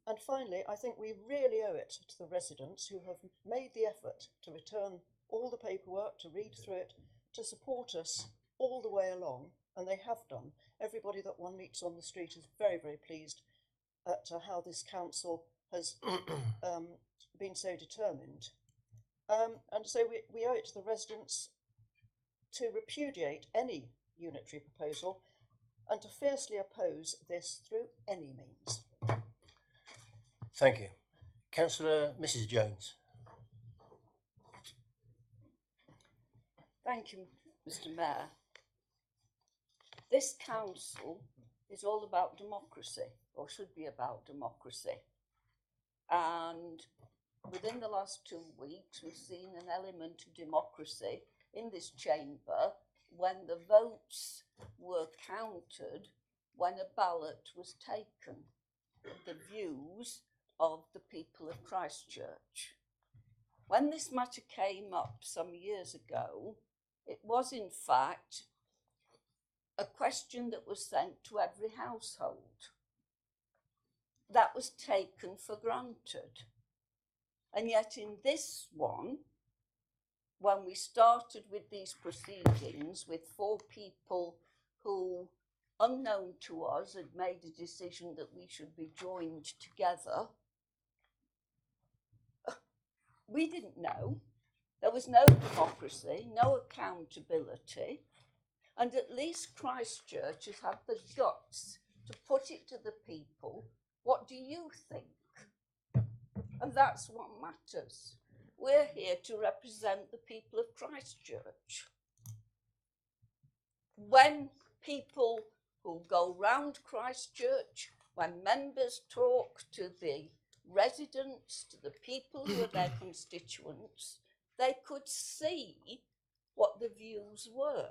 And finally, I think we really owe it to the residents who have made the effort to return all the paperwork, to read through it, to support us all the way along, and they have done. Everybody that one meets on the street is very, very pleased at how this council has been so determined. And so we owe it to the residents to repudiate any unitary proposal and to fiercely oppose this through any means. Thank you. Councillor Mrs Jones. Thank you, Mr Mayor. This council is all about democracy, or should be about democracy. And within the last 2 weeks, we've seen an element of democracy in this chamber when the votes were counted, when a ballot was taken, the views of the people of Christchurch. When this matter came up some years ago, it was in fact a question that was sent to every household. That was taken for granted. And yet in this one, when we started with these proceedings with 4 people who, unknown to us, had made a decision that we should be joined together, we didn't know. There was no democracy, no accountability, and at least Christchurch has had the guts to put it to the people, what do you think? And that's what matters. We're here to represent the people of Christchurch. When people who go round Christchurch, when members talk to the residents, to the people who are their constituents, they could see what the views were.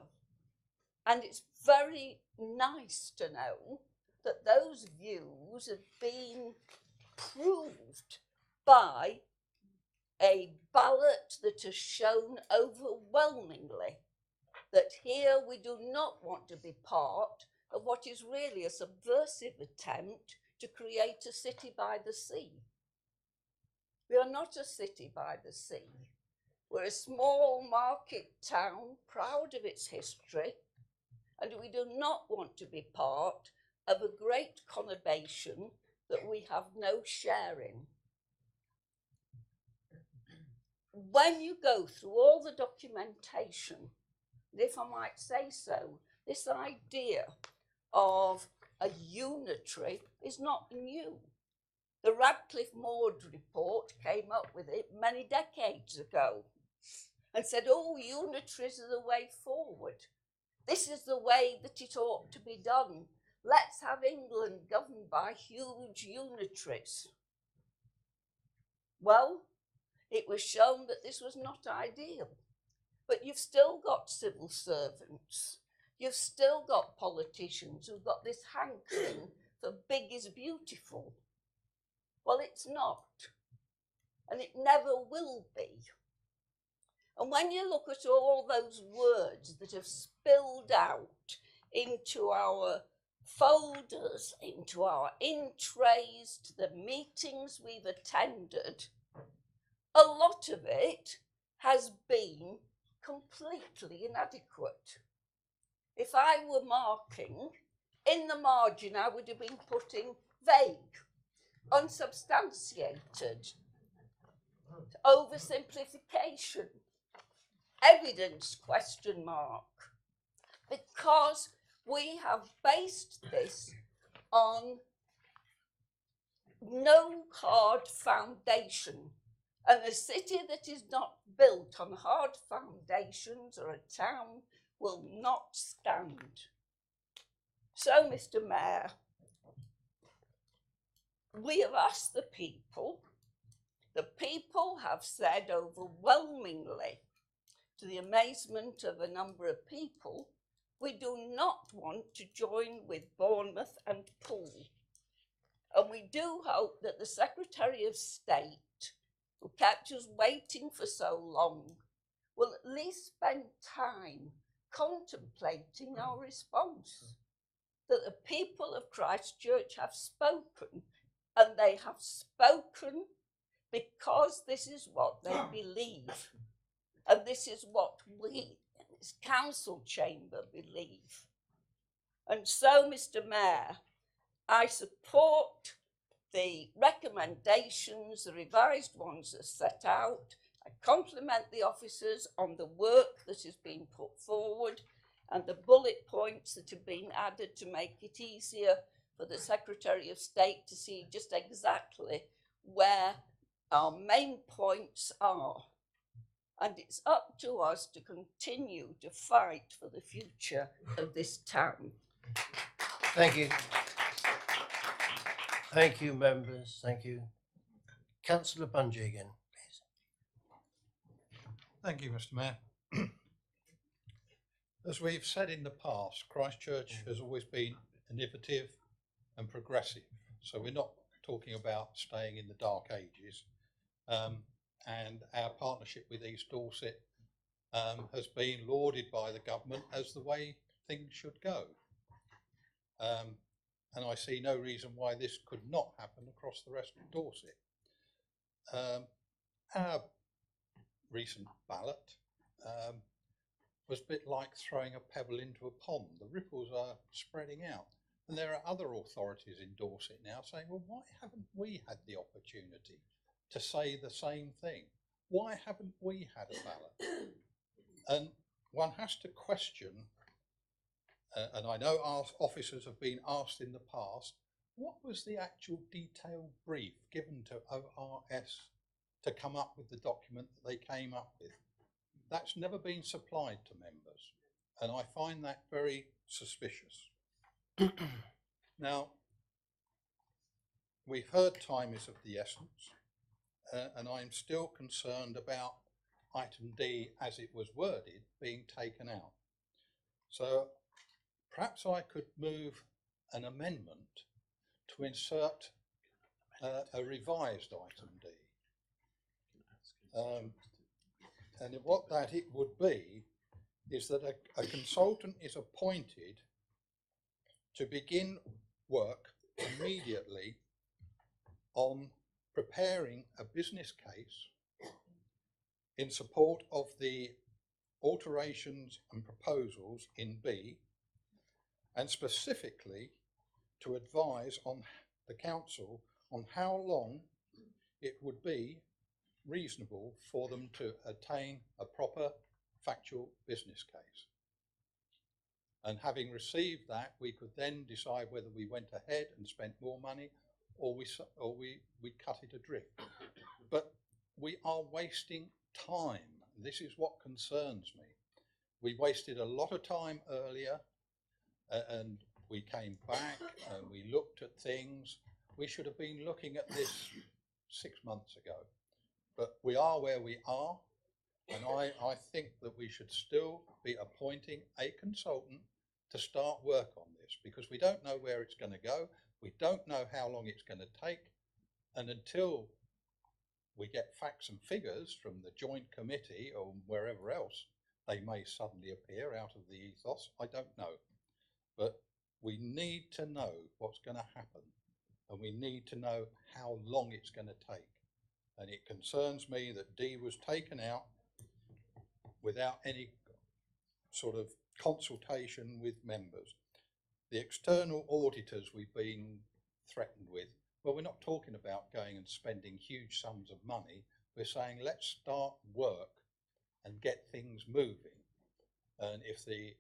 And it's very nice to know that those views have been proved by a ballot that has shown overwhelmingly that here we do not want to be part of what is really a subversive attempt to create a city by the sea. We are not a city by the sea. We're a small market town, proud of its history, and we do not want to be part of a great conurbation that we have no share in. When you go through all the documentation, and if I might say so, this idea of a unitary is not new. The Radcliffe Maud report came up with it many decades ago and said, oh, unitaries are the way forward. This is the way that it ought to be done. Let's have England governed by huge unitaries. Well, it was shown that this was not ideal. But you've still got civil servants. You've still got politicians who've got this hankering for big is beautiful. Well, it's not. And it never will be. And when you look at all those words that have spilled out into our folders, into our in-trays, to the meetings we've attended, a lot of it has been completely inadequate. If I were marking, in the margin I would have been putting vague, unsubstantiated, oversimplification, evidence question mark, because we have based this on no hard foundation. And a city that is not built on hard foundations, or a town, will not stand. So, Mr. Mayor, we have asked the people have said overwhelmingly, to the amazement of a number of people, We do not want to join with Bournemouth and Poole. And we do hope that the Secretary of State, who kept us waiting for so long, will at least spend time contemplating our response. That the people of Christchurch have spoken, and they have spoken because this is what they believe. And this is what we, this council chamber, believe. And so, Mr. Mayor, I support the recommendations, the revised ones as set out. I compliment the officers on the work that has been put forward and the bullet points that have been added to make it easier for the Secretary of State to see just exactly where our main points are. And it's up to us to continue to fight for the future of this town. Thank you. Thank you, members. Thank you. Councillor Bungey again, please. Thank you, Mr. Mayor. As we've said in the past, Christchurch has always been innovative and progressive. So we're not talking about staying in the dark ages. And our partnership with East Dorset has been lauded by the government as the way things should go. And I see no reason why this could not happen across the rest of Dorset. Our recent ballot was a bit like throwing a pebble into a pond. The ripples are spreading out. And there are other authorities in Dorset now saying, well, why haven't we had the opportunity to say the same thing? Why haven't we had a ballot? And one has to question, and I know our officers have been asked in the past, what was the actual detailed brief given to ORS to come up with the document that they came up with? That's never been supplied to members, and I find that very suspicious. Now, we've heard time is of the essence, and I'm still concerned about item D as it was worded being taken out. So perhaps I could move an amendment to insert a revised item D. And what that it would be is that a consultant is appointed to begin work immediately on preparing a business case in support of the alterations and proposals in B, and specifically to advise on the council on how long it would be reasonable for them to attain a proper factual business case. And having received that, we could then decide whether we went ahead and spent more money or we cut it adrift. But we are wasting time. This is what concerns me. We wasted a lot of time earlier and we came back and we looked at things. We should have been looking at this 6 months ago. But we are where we are, and I think that we should still be appointing a consultant to start work on this, because we don't know where it's going to go. We don't know how long it's going to take, and until we get facts and figures from the joint committee or wherever else they may suddenly appear out of the ethos, I don't know. But we need to know what's going to happen, and we need to know how long it's going to take. And it concerns me that D was taken out without any sort of consultation with members. The external auditors we've been threatened with, well, we're not talking about going and spending huge sums of money. We're saying let's start work and get things moving. And if the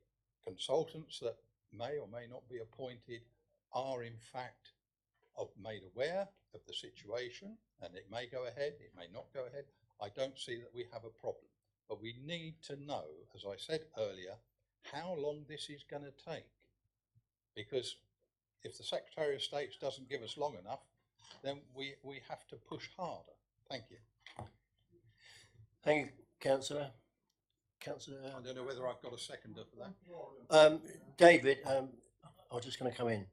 consultants that may or may not be appointed are in fact made aware of the situation, and it may go ahead, it may not go ahead, I don't see that we have a problem. But we need to know, as I said earlier, how long this is going to take. Because if the Secretary of State doesn't give us long enough, then we have to push harder. Thank you. Thank you, Councillor. Councillor. I don't know whether I've got a seconder for that. David, I was just going to come in.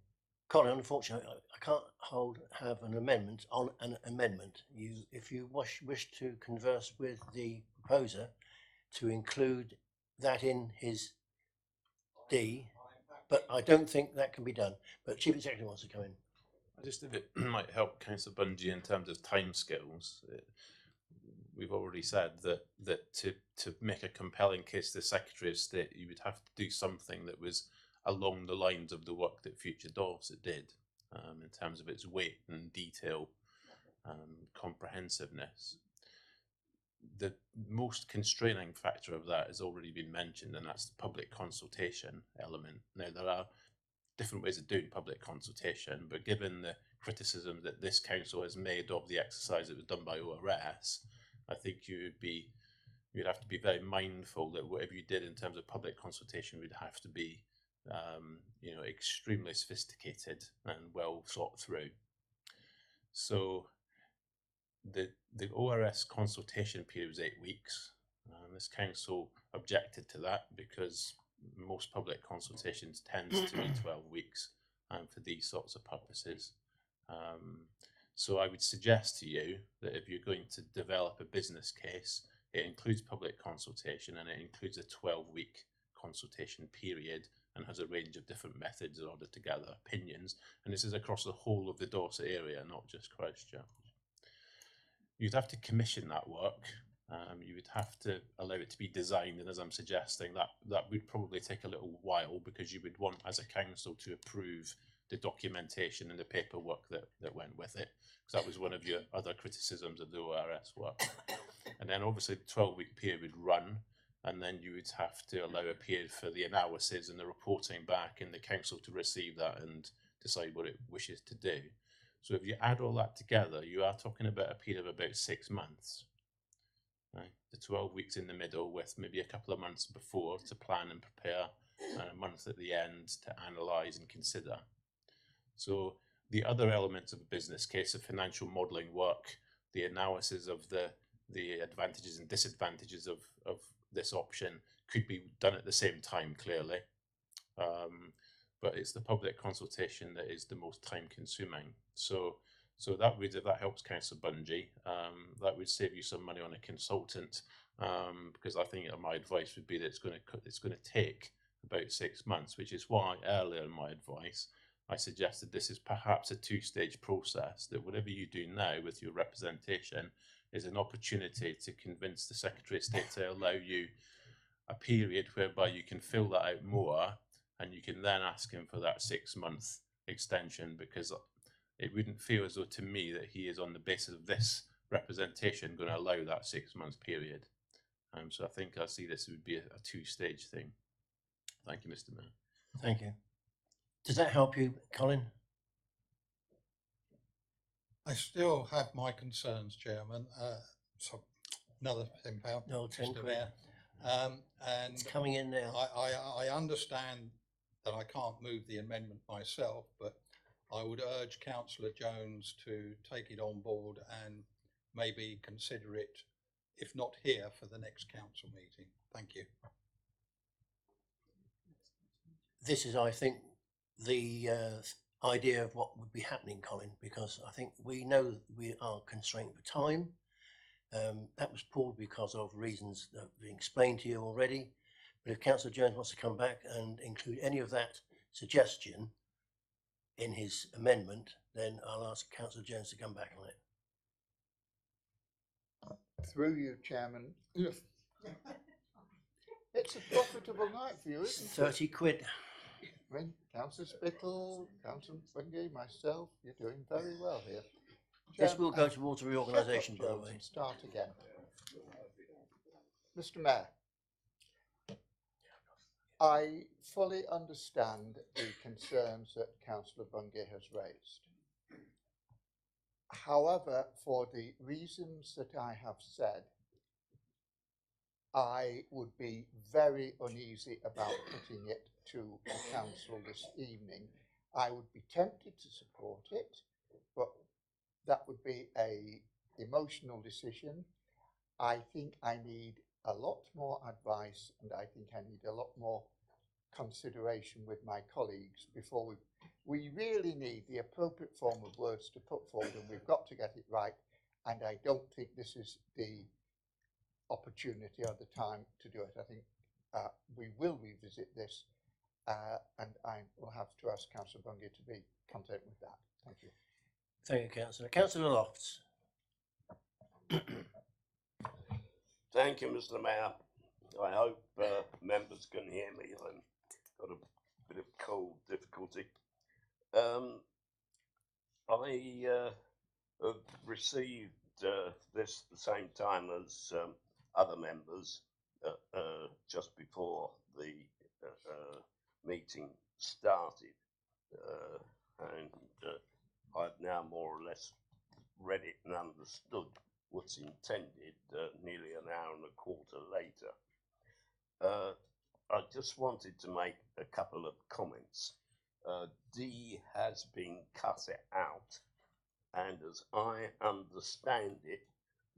Colin, unfortunately, I can't have an amendment on an amendment. If you wish to converse with the proposer to include that in his D, but I don't think that can be done. But Chief Executive wants to come in. Just if it might help Councillor Bungey in terms of timescales, we've already said that to make a compelling case to the Secretary of State, you would have to do something that was along the lines of the work that Future Dorset did, in terms of its weight and detail and comprehensiveness. The most constraining factor of that has already been mentioned, and that's the public consultation element. Now, there are different ways of doing public consultation, but given the criticism that this council has made of the exercise that was done by ORS, I think you'd have to be very mindful that whatever you did in terms of public consultation would have to be extremely sophisticated and well thought through. So the ORS consultation period was 8 weeks. This council objected to that because most public consultations tends to be 12 weeks for these sorts of purposes. So I would suggest to you that if you're going to develop a business case, it includes public consultation and it includes a 12-week consultation period and has a range of different methods in order to gather opinions. And this is across the whole of the Dorset area, not just Christchurch. You'd have to commission that work. You would have to allow it to be designed, and as I'm suggesting, that would probably take a little while because you would want, as a council, to approve the documentation and the paperwork that went with it, because that was one of your other criticisms of the ORS work. And then obviously the 12-week period would run, and then you would have to allow a period for the analysis and the reporting back, and the council to receive that and decide what it wishes to do. So if you add all that together, you are talking about a period of about 6 months. Right? The 12 weeks in the middle with maybe a couple of months before to plan and prepare, and a month at the end to analyse and consider. So the other elements of a business case, the financial modelling work, the analysis of the advantages and disadvantages of this option could be done at the same time, clearly. But it's the public consultation that is the most time consuming. So that would, if that helps Councillor Bungey, that would save you some money on a consultant, because I think my advice would be that it's going to take about 6 months, which is why earlier in my advice I suggested this is perhaps a 2-stage process, that whatever you do now with your representation is an opportunity to convince the Secretary of State to allow you a period whereby you can fill that out more, and you can then ask him for that 6-month extension, because it wouldn't feel as though to me that he is on the basis of this representation going to allow that 6-month period. So I think I see this would be a 2-stage thing. Thank you, Mr. Mayor. Thank you. Does that help you, Colin? I still have my concerns, Chairman. So another £10, No, 10 Mr. quid. Mayor. And It's coming in now. I understand that I can't move the amendment myself, but I would urge Councillor Jones to take it on board and maybe consider it, if not here, for the next council meeting. Thank you. This is, I think, the idea of what would be happening, Colin, because I think we know we are constrained for time. That was pulled because of reasons that have been explained to you already. But if Councillor Jones wants to come back and include any of that suggestion in his amendment, then I'll ask Councillor Jones to come back on it. Through you, Chairman. It's a profitable night for you, isn't it? 30 quid. I mean, Councillor Spittle, Councillor Bungay, myself, you're doing very well here. This will go towards reorganisation, by the way. And start again. Mr. Mayor, I fully understand the concerns that Councillor Bungay has raised. However, for the reasons that I have said, I would be very uneasy about putting it to the council this evening. I would be tempted to support it, but that would be an emotional decision. I think I need a lot more advice, and I think I need a lot more consideration with my colleagues before we really need the appropriate form of words to put forward, and we've got to get it right. And I don't think this is the opportunity or the time to do it. I think we will revisit this, and I will have to ask Councillor Bungay to be content with that. Thank you. Thank you, Councillor. Councillor Lofts. Thank you, Mr. Mayor. I hope members can hear me. I've got a bit of cold difficulty. I have received this the same time as other members just before the meeting started, and I've now more or less read it and understood what's intended nearly an hour and a quarter later. I just wanted to make a couple of comments. D has been cut out, and as I understand it,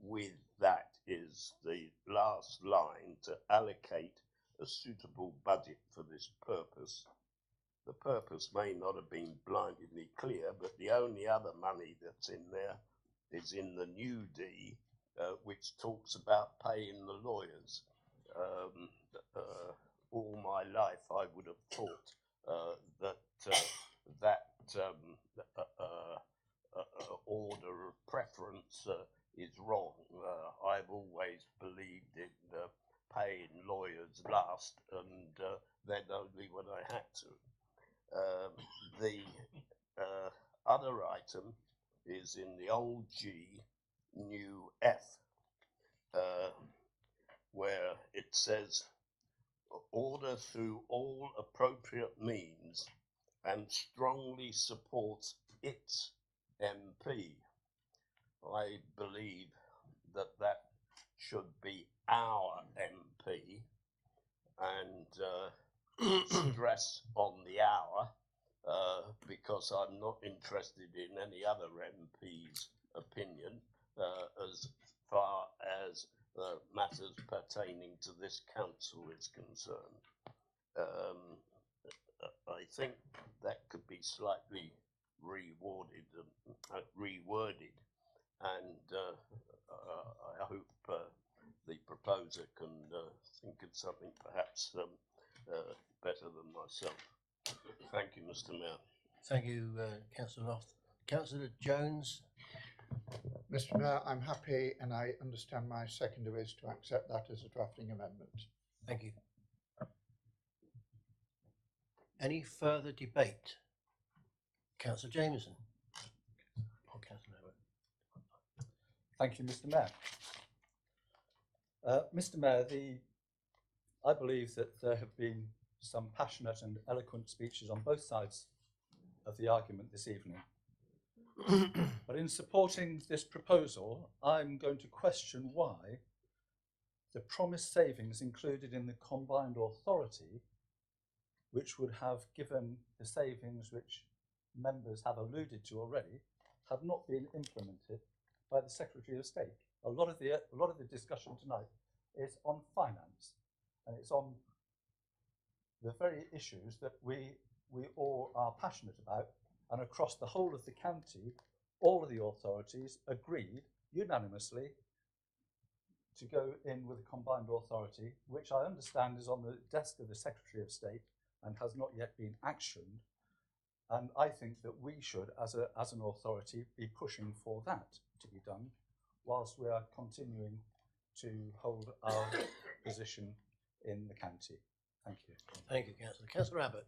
with that is the last line to allocate a suitable budget for this purpose. The purpose may not have been blindingly clear, but the only other money that's in there is in the new D, which talks about paying the lawyers. All my life I would have thought that order of preference is wrong. I've always believed in paying lawyers last, and then only when I had to. The other item is in the old G, new F, where it says, order through all appropriate means and strongly supports its MP. I believe that that should be our MP, and stress on the hour, because I'm not interested in any other MP's opinion as far as matters pertaining to this council is concerned. I think that could be slightly reworded, and I hope the proposer can think of something perhaps better than myself. Thank you, Mr. Mayor. Thank you, Councillor Loft. Councillor Jones. Mr. Mayor, I'm happy, and I understand my seconder is to accept that as a drafting amendment. Thank you. Any further debate? Councillor Jameson. Or Councillor Noah. Thank you, Mr. Mayor. Mr. Mayor, I believe that there have been some passionate and eloquent speeches on both sides of the argument this evening. But in supporting this proposal, I'm going to question why the promised savings included in the combined authority, which would have given the savings which members have alluded to already, have not been implemented by the Secretary of State. A lot of the discussion tonight is on finance, and it's on the very issues that we all are passionate about. And across the whole of the county, all of the authorities agreed unanimously to go in with a combined authority, which I understand is on the desk of the Secretary of State and has not yet been actioned. And I think that we should, as an authority, be pushing for that to be done, whilst we are continuing to hold our position in the county. Thank you. Thank you, Councillor. Councillor Abbott.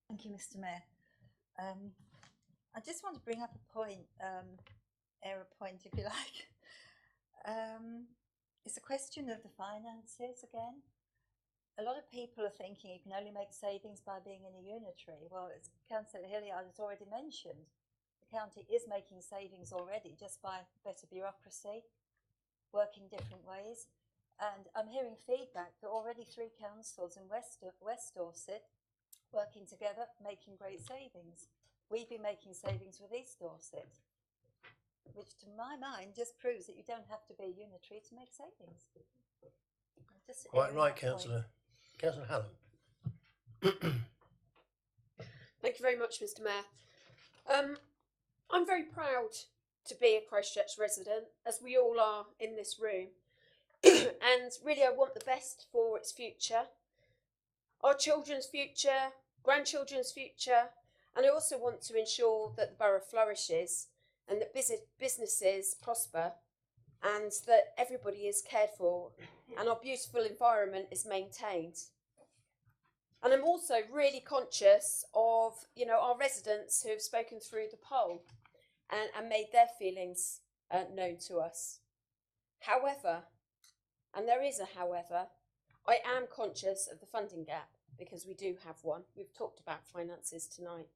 Thank you, Mr. Mayor. I just want to bring up a point, error point, if you like. It's a question of the finances again. A lot of people are thinking you can only make savings by being in a unitary. Well, as Councillor Hilliard has already mentioned, the county is making savings already just by better bureaucracy, working different ways. And I'm hearing feedback that already 3 councils in West Dorset working together, making great savings. We've been making savings with East Dorset. which to my mind just proves that you don't have to be unitary to make savings. Just Quite airing right, that point. Councillor. Councillor Hallam. Thank you very much, Mr. Mayor. I'm very proud to be a Christchurch resident, as we all are in this room. And really, I want the best for its future, our children's future, grandchildren's future, and I also want to ensure that the borough flourishes and that businesses prosper and that everybody is cared for and our beautiful environment is maintained. And I'm also really conscious of, our residents who have spoken through the poll and made their feelings known to us. However, and there is a however, I am conscious of the funding gap because we do have one. We've talked about finances tonight.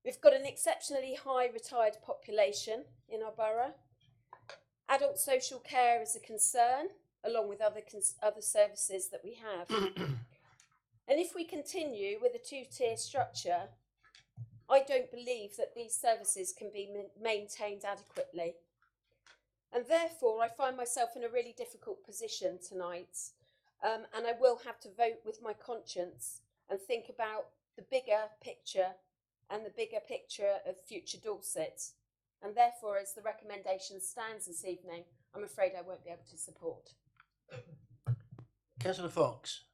We've got an exceptionally high retired population in our borough. Adult social care is a concern, along with other services that we have. And if we continue with a two-tier structure, I don't believe that these services can be maintained adequately. And therefore, I find myself in a really difficult position tonight. And I will have to vote with my conscience and think about the bigger picture and the bigger picture of future Dorset. And therefore, as the recommendation stands this evening, I'm afraid I won't be able to support. Councillor Fox.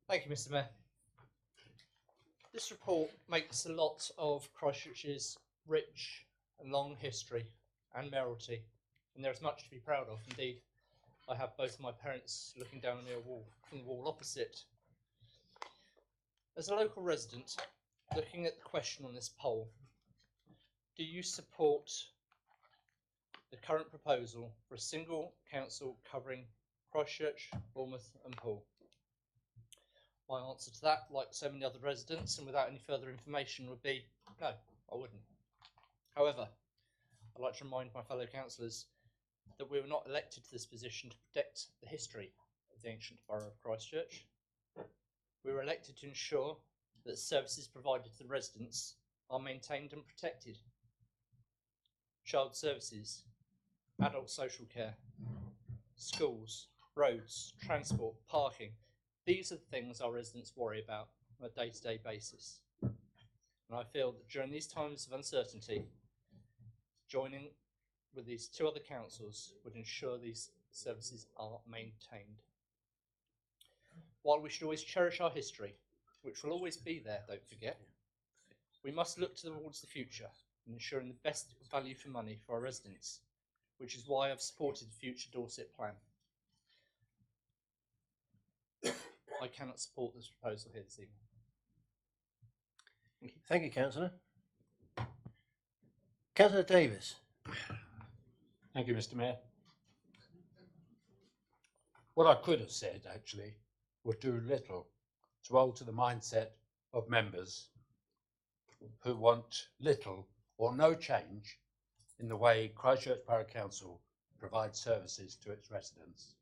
Thank you, Mr. Mayor. This report makes a lot of Christchurch's rich and long history and mayoralty, and there is much to be proud of. Indeed, I have both of my parents looking down on me from the wall opposite. As a local resident, looking at the question on this poll, do you support the current proposal for a single council covering Christchurch, Bournemouth and Poole? My answer to that, like so many other residents and without any further information, would be no, I wouldn't. However, I'd like to remind my fellow councillors that we were not elected to this position to protect the history of the ancient borough of Christchurch. We were elected to ensure that services provided to the residents are maintained and protected. Child services, adult social care, schools, roads, transport, parking. These are the things our residents worry about on a day-to-day basis. And I feel that during these times of uncertainty, joining with these two other councils would ensure these services are maintained. While we should always cherish our history, which will always be there, don't forget, we must look towards the future and ensuring the best value for money for our residents, which is why I've supported the Future Dorset Plan. I cannot support this proposal here this evening. Thank you. Thank you, Councillor. Councillor Davis. Thank you, Mr. Mayor. What I could have said, actually, would do little to alter the mindset of members who want little or no change in the way Christchurch Borough Council provides services to its residents.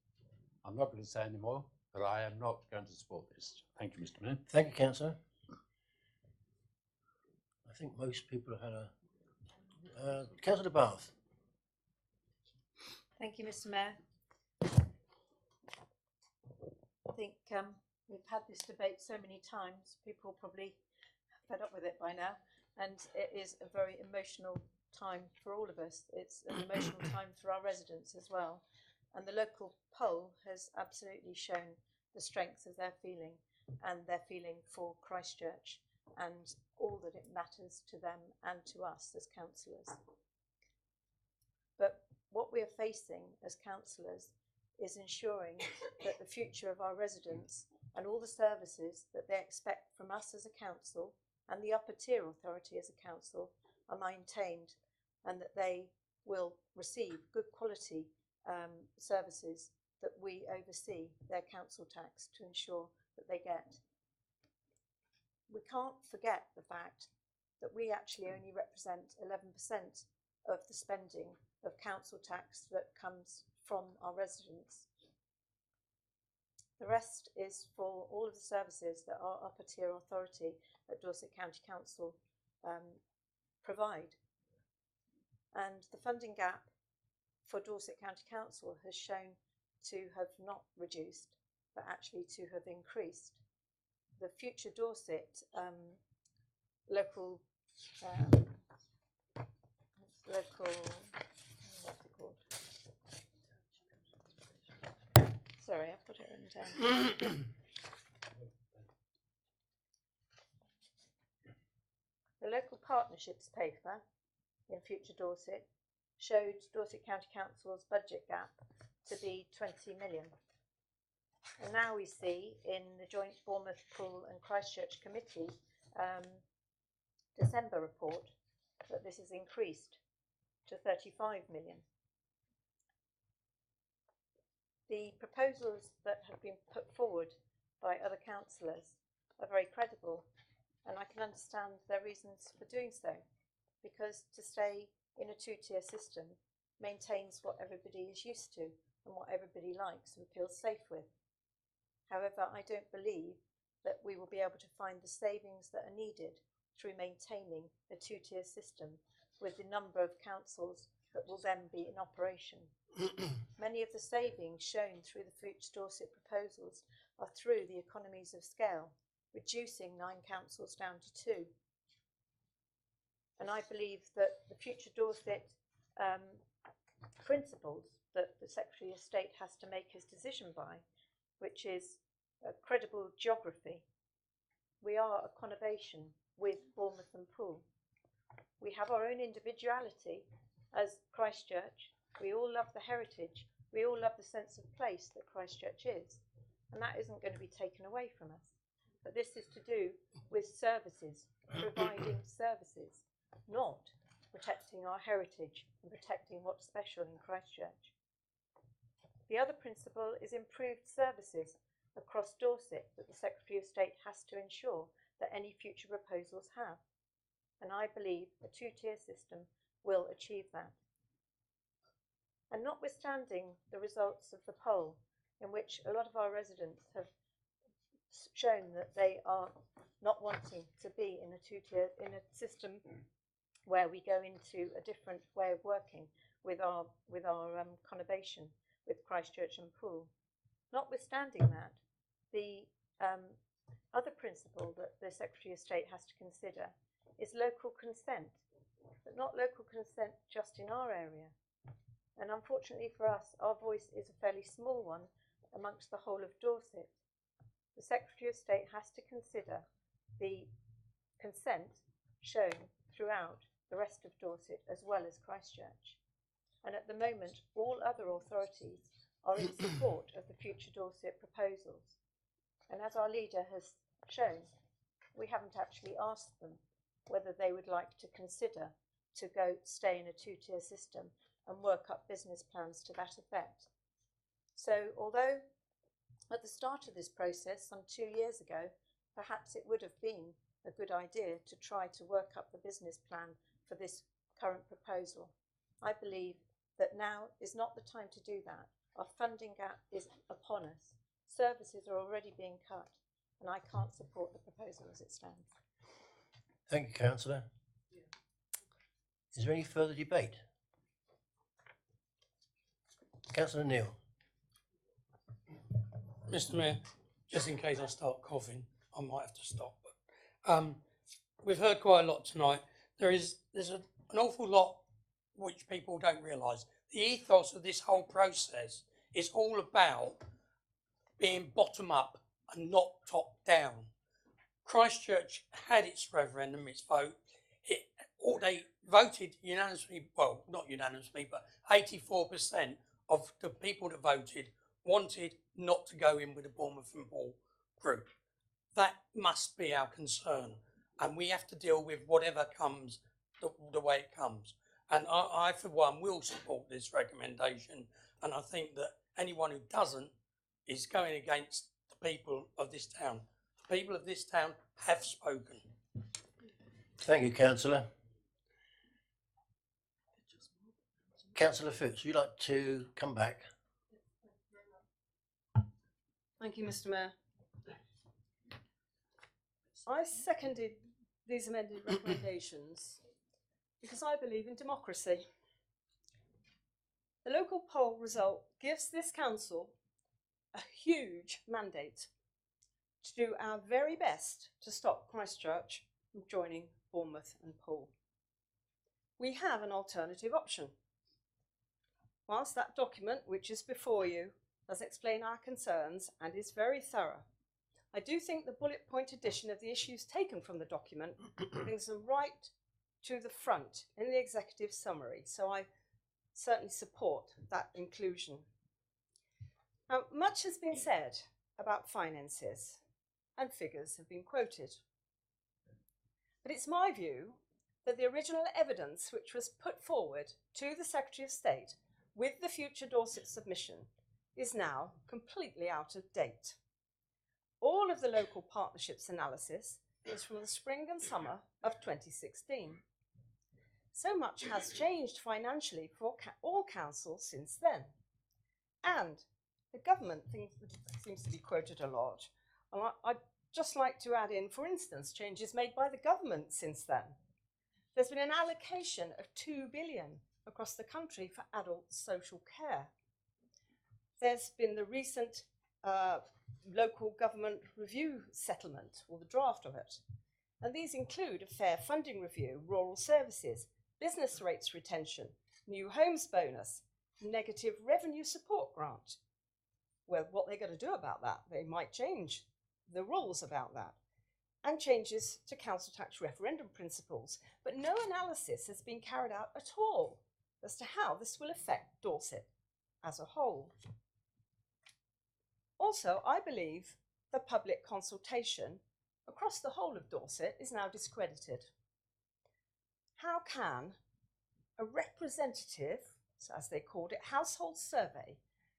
I'm not going to say any more, but I am not going to support this. Thank you, Mr. Mayor. Thank you, Councillor. I think most people have had a... Councillor Bath. Thank you, Mr. Mayor. I think we've had this debate so many times, people are probably fed up with it by now, and it is a very emotional time for all of us. It's an emotional time for our residents as well. And the local poll has absolutely shown the strength of their feeling and their feeling for Christchurch and all that it matters to them and to us as councillors. But what we are facing as councillors is ensuring that the future of our residents and all the services that they expect from us as a council and the upper tier authority as a council are maintained, and that they will receive good quality services that we oversee their council tax to ensure that they get. We can't forget the fact that we actually only represent 11% of the spending of council tax that comes from our residents. The rest is for all of the services that our upper tier authority at Dorset County Council provide. And the funding gap for Dorset County Council has shown to have not reduced, but actually to have increased. The Future Dorset local, what's it called? Sorry, I've got it written down. The local partnerships paper in Future Dorset showed Dorset County Council's budget gap to be 20 million. And now we see in the joint Bournemouth, Poole and Christchurch Committee December report that this has increased to 35 million. The proposals that have been put forward by other councillors are very credible, and I can understand their reasons for doing so, because to stay in a two-tier system maintains what everybody is used to and what everybody likes and feels safe with. However, I don't believe that we will be able to find the savings that are needed through maintaining a two-tier system with the number of councils that will then be in operation. Many of the savings shown through the Future Dorset proposals are through the economies of scale, reducing 9 councils down to 2. And I believe that the Future Dorset principles that the Secretary of State has to make his decision by, which is a credible geography. We are a conurbation with Bournemouth and Poole. We have our own individuality as Christchurch. We all love the heritage. We all love the sense of place that Christchurch is. And that isn't going to be taken away from us. But this is to do with services, providing services, not protecting our heritage and protecting what's special in Christchurch. The other principle is improved services across Dorset that the Secretary of State has to ensure that any future proposals have. And I believe a two-tier system will achieve that. And notwithstanding the results of the poll, in which a lot of our residents have shown that they are not wanting to be in a two-tier, in a system where we go into a different way of working with our conurbation with Christchurch and Poole. Notwithstanding that, the other principle that the Secretary of State has to consider is local consent, but not local consent just in our area. And unfortunately for us, our voice is a fairly small one amongst the whole of Dorset. The Secretary of State has to consider the consent shown throughout the rest of Dorset as well as Christchurch. And at the moment, all other authorities are in support of the Future Dorset proposals. And as our leader has shown, we haven't actually asked them whether they would like to consider to stay in a two-tier system and work up business plans to that effect. So although at the start of this process, some 2 years ago, perhaps it would have been a good idea to try to work up the business plan for this current proposal, I believe that now is not the time to do that. Our funding gap is upon us. Services are already being cut, and I can't support the proposal as it stands. Thank you, Councillor. Is there any further debate? Councillor Neal. Mr. Mayor, just in case I start coughing, I might have to stop. But, we've heard quite a lot tonight. There's an awful lot which people don't realise. The ethos of this whole process is all about being bottom up and not top down. Christchurch had its referendum, its vote. They voted unanimously, well, not unanimously, but 84% of the people that voted wanted not to go in with the Bournemouth and Poole group. That must be our concern, and we have to deal with whatever comes the way it comes. And I, for one, will support this recommendation, and I think that anyone who doesn't is going against the people of this town. The people of this town have spoken. Thank you, Councillor. Councillor Foots, would you like to come back? Thank you, Mr. Mayor. I seconded these amended recommendations because I believe in democracy. The local poll result gives this council a huge mandate to do our very best to stop Christchurch from joining Bournemouth and Poole. We have an alternative option. Whilst that document, which is before you, does explain our concerns and is very thorough, I do think the bullet point edition of the issues taken from the document brings them right to the front in the executive summary, so I certainly support that inclusion. Now, much has been said about finances and figures have been quoted. But it's my view that the original evidence which was put forward to the Secretary of State with the future Dorset submission is now completely out of date. All of the local partnerships analysis is from the spring and summer of 2016. So much has changed financially for all councils since then. And the government thing seems to be quoted a lot. And I'd just like to add in, for instance, changes made by the government since then. There's been an allocation of £2 billion across the country for adult social care. There's been the recent local government review settlement, or the draft of it. And these include a fair funding review, rural services, business rates retention, new homes bonus, negative revenue support grant. Well, what they're going to do about that? They might change the rules about that. And changes to council tax referendum principles. But no analysis has been carried out at all as to how this will affect Dorset as a whole. Also, I believe the public consultation across the whole of Dorset is now discredited. How can a representative, as they called it, household survey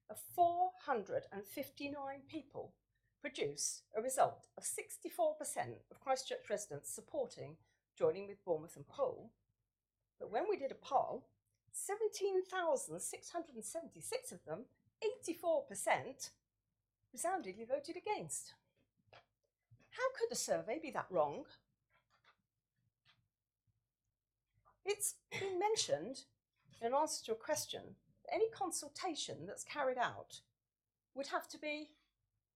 of 459 people produce a result of 64% of Christchurch residents supporting joining with Bournemouth and Poole, but when we did a poll, 17,676 of them, 84%, resoundingly voted against. How could a survey be that wrong? It's been mentioned in answer to a question that any consultation that's carried out would have to be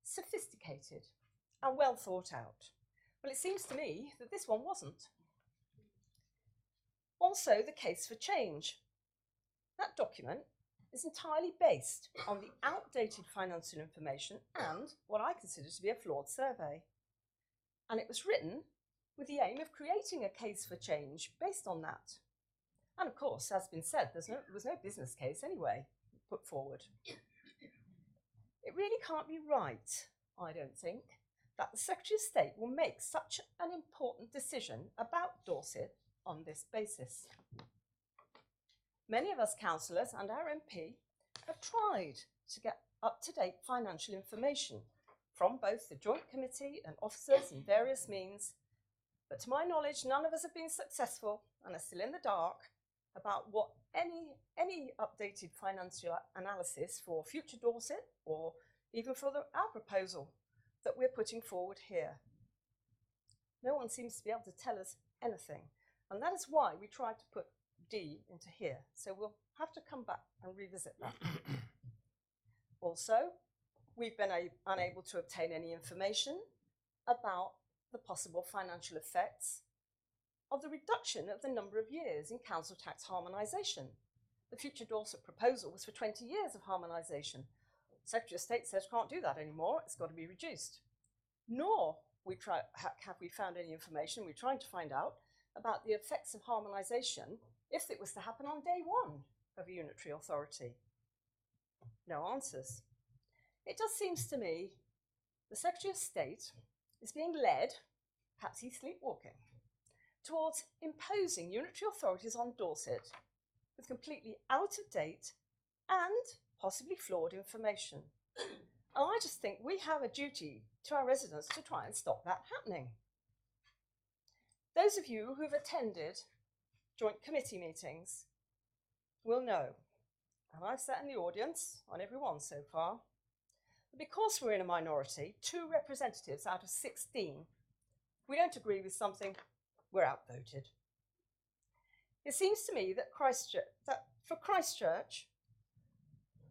sophisticated and well thought out. Well, it seems to me that this one wasn't. Also, the case for change. That document is entirely based on the outdated financial information and what I consider to be a flawed survey. And it was written with the aim of creating a case for change based on that. And of course, as has been said, there was no business case anyway put forward. It really can't be right, I don't think, that the Secretary of State will make such an important decision about Dorset on this basis. Many of us councillors and our MP have tried to get up-to-date financial information from both the Joint Committee and officers in various means, but to my knowledge, none of us have been successful and are still in the dark about what any updated financial analysis for future Dorset or even for our proposal that we're putting forward here. No one seems to be able to tell us anything, and that is why we tried to put D into here, so we'll have to come back and revisit that. Also, we've been unable to obtain any information about the possible financial effects of the reduction of the number of years in council tax harmonisation. The future Dorset proposal was for 20 years of harmonisation. Secretary of State says can't do that anymore, it's got to be reduced. Nor have we found any information, we're trying to find out, about the effects of harmonisation if it was to happen on day one of a unitary authority. No answers. It just seems to me the Secretary of State is being led, perhaps he's sleepwalking, towards imposing unitary authorities on Dorset with completely out of date and possibly flawed information. And I just think we have a duty to our residents to try and stop that happening. Those of you who've attended joint committee meetings will know, and I've sat in the audience on every one so far, Because we're in a minority, 2 representatives out of 16, if we don't agree with something, we're outvoted. It seems to me that for Christchurch,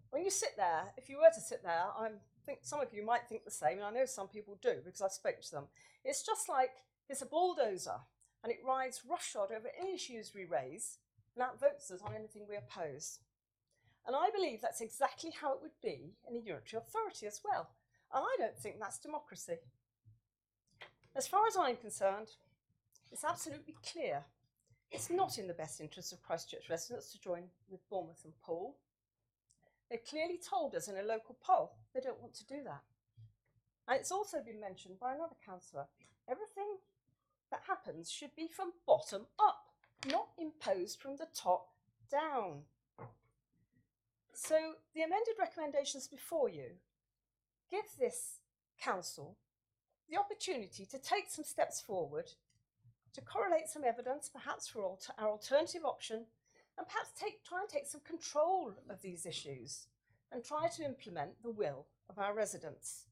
when you sit there, if you were to sit there, I think some of you might think the same, and I know some people do because I've spoken to them. It's just like it's a bulldozer and it rides roughshod over any issues we raise and outvotes us on anything we oppose. And I believe that's exactly how it would be in a unitary authority as well. And I don't think that's democracy. As far as I'm concerned, it's absolutely clear it's not in the best interest of Christchurch residents to join with Bournemouth and Poole. They've clearly told us in a local poll they don't want to do that. And it's also been mentioned by another councillor, everything that happens should be from bottom up, not imposed from the top down. So the amended recommendations before you give this council the opportunity to take some steps forward, to correlate some evidence, perhaps for our alternative option, and perhaps try and take some control of these issues and try to implement the will of our residents.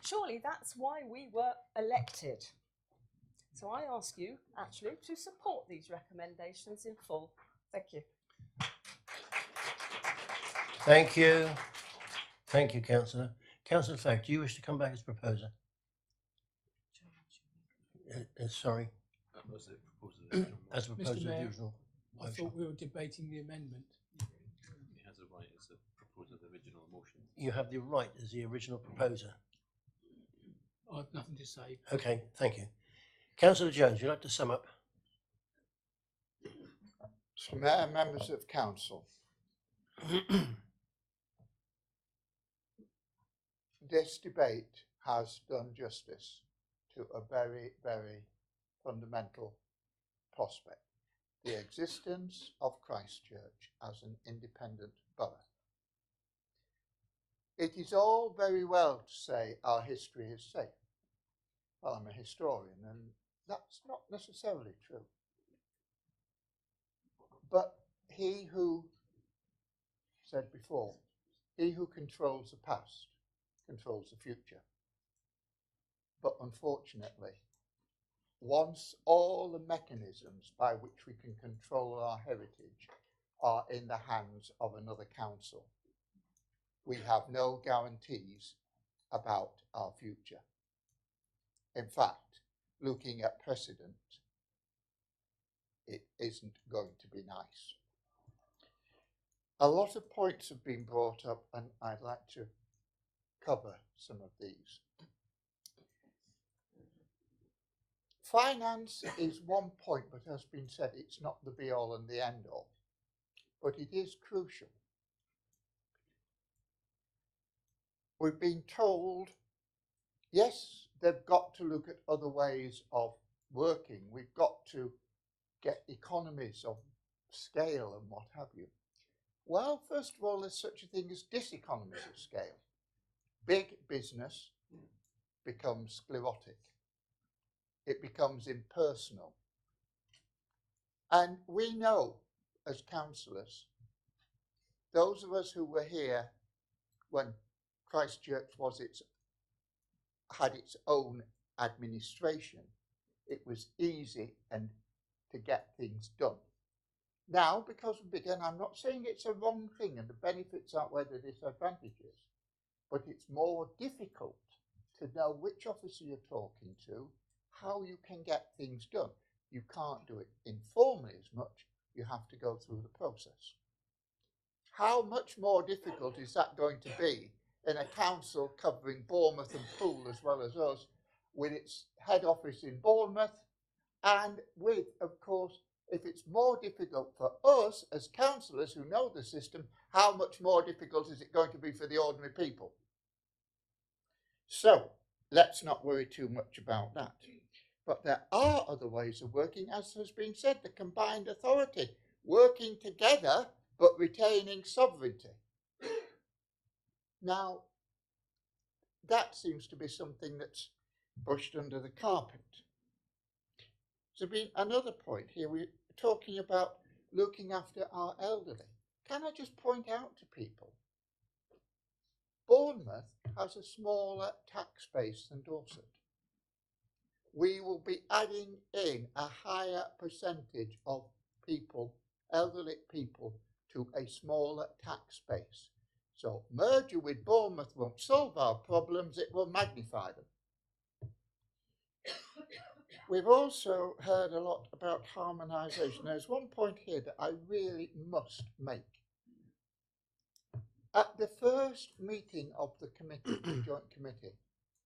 Surely that's why we were elected. So I ask you actually to support these recommendations in full. Thank you. Thank you. Thank you, Councillor. Councillor Fagg, do you wish to come back as proposer? Sorry. That was the proposal. As proposed Mr. to the Mayor, original I motion. thought we were debating the amendment. He has a right as the proposer of the original motion. You have the right as the original proposer. I have nothing to say. Okay, thank you. Councillor Jones, would you like to sum up? So, Mayor, members of council, this debate has done justice to a very, very fundamental prospect, the existence of Christchurch as an independent borough. It is all very well to say our history is safe. Well, I'm a historian, and that's not necessarily true. But he who said before, he who controls the past controls the future. But unfortunately, once all the mechanisms by which we can control our heritage are in the hands of another council, we have no guarantees about our future. In fact, looking at precedent, it isn't going to be nice. A lot of points have been brought up, and I'd like to cover some of these. Finance is one point, but as has been said, it's not the be-all and the end-all, but it is crucial. We've been told, yes, they've got to look at other ways of working. We've got to get economies of scale and what have you. Well, first of all, there's such a thing as diseconomies of scale. Big business becomes sclerotic. It becomes impersonal. And we know, as councillors, those of us who were here when Christchurch had its own administration, it was easy and to get things done. Now, because we began, I'm not saying it's a wrong thing and the benefits outweigh the disadvantages, but it's more difficult to know which officer you're talking to, how you can get things done. You can't do it informally as much, you have to go through the process. How much more difficult is that going to be in a council covering Bournemouth and Poole as well as us, with its head office in Bournemouth, and with, of course, if it's more difficult for us as councillors who know the system, how much more difficult is it going to be for the ordinary people? So let's not worry too much about that. But there are other ways of working, as has been said, the combined authority, working together but retaining sovereignty. Now, that seems to be something that's brushed under the carpet. There's been another point here. We're talking about looking after our elderly. Can I just point out to people, Bournemouth has a smaller tax base than Dorset. We will be adding in a higher percentage of people, elderly people, to a smaller tax base. So merger with Bournemouth won't solve our problems, it will magnify them. We've also heard a lot about harmonisation. There's one point here that I really must make. At the first meeting of the committee, the joint committee,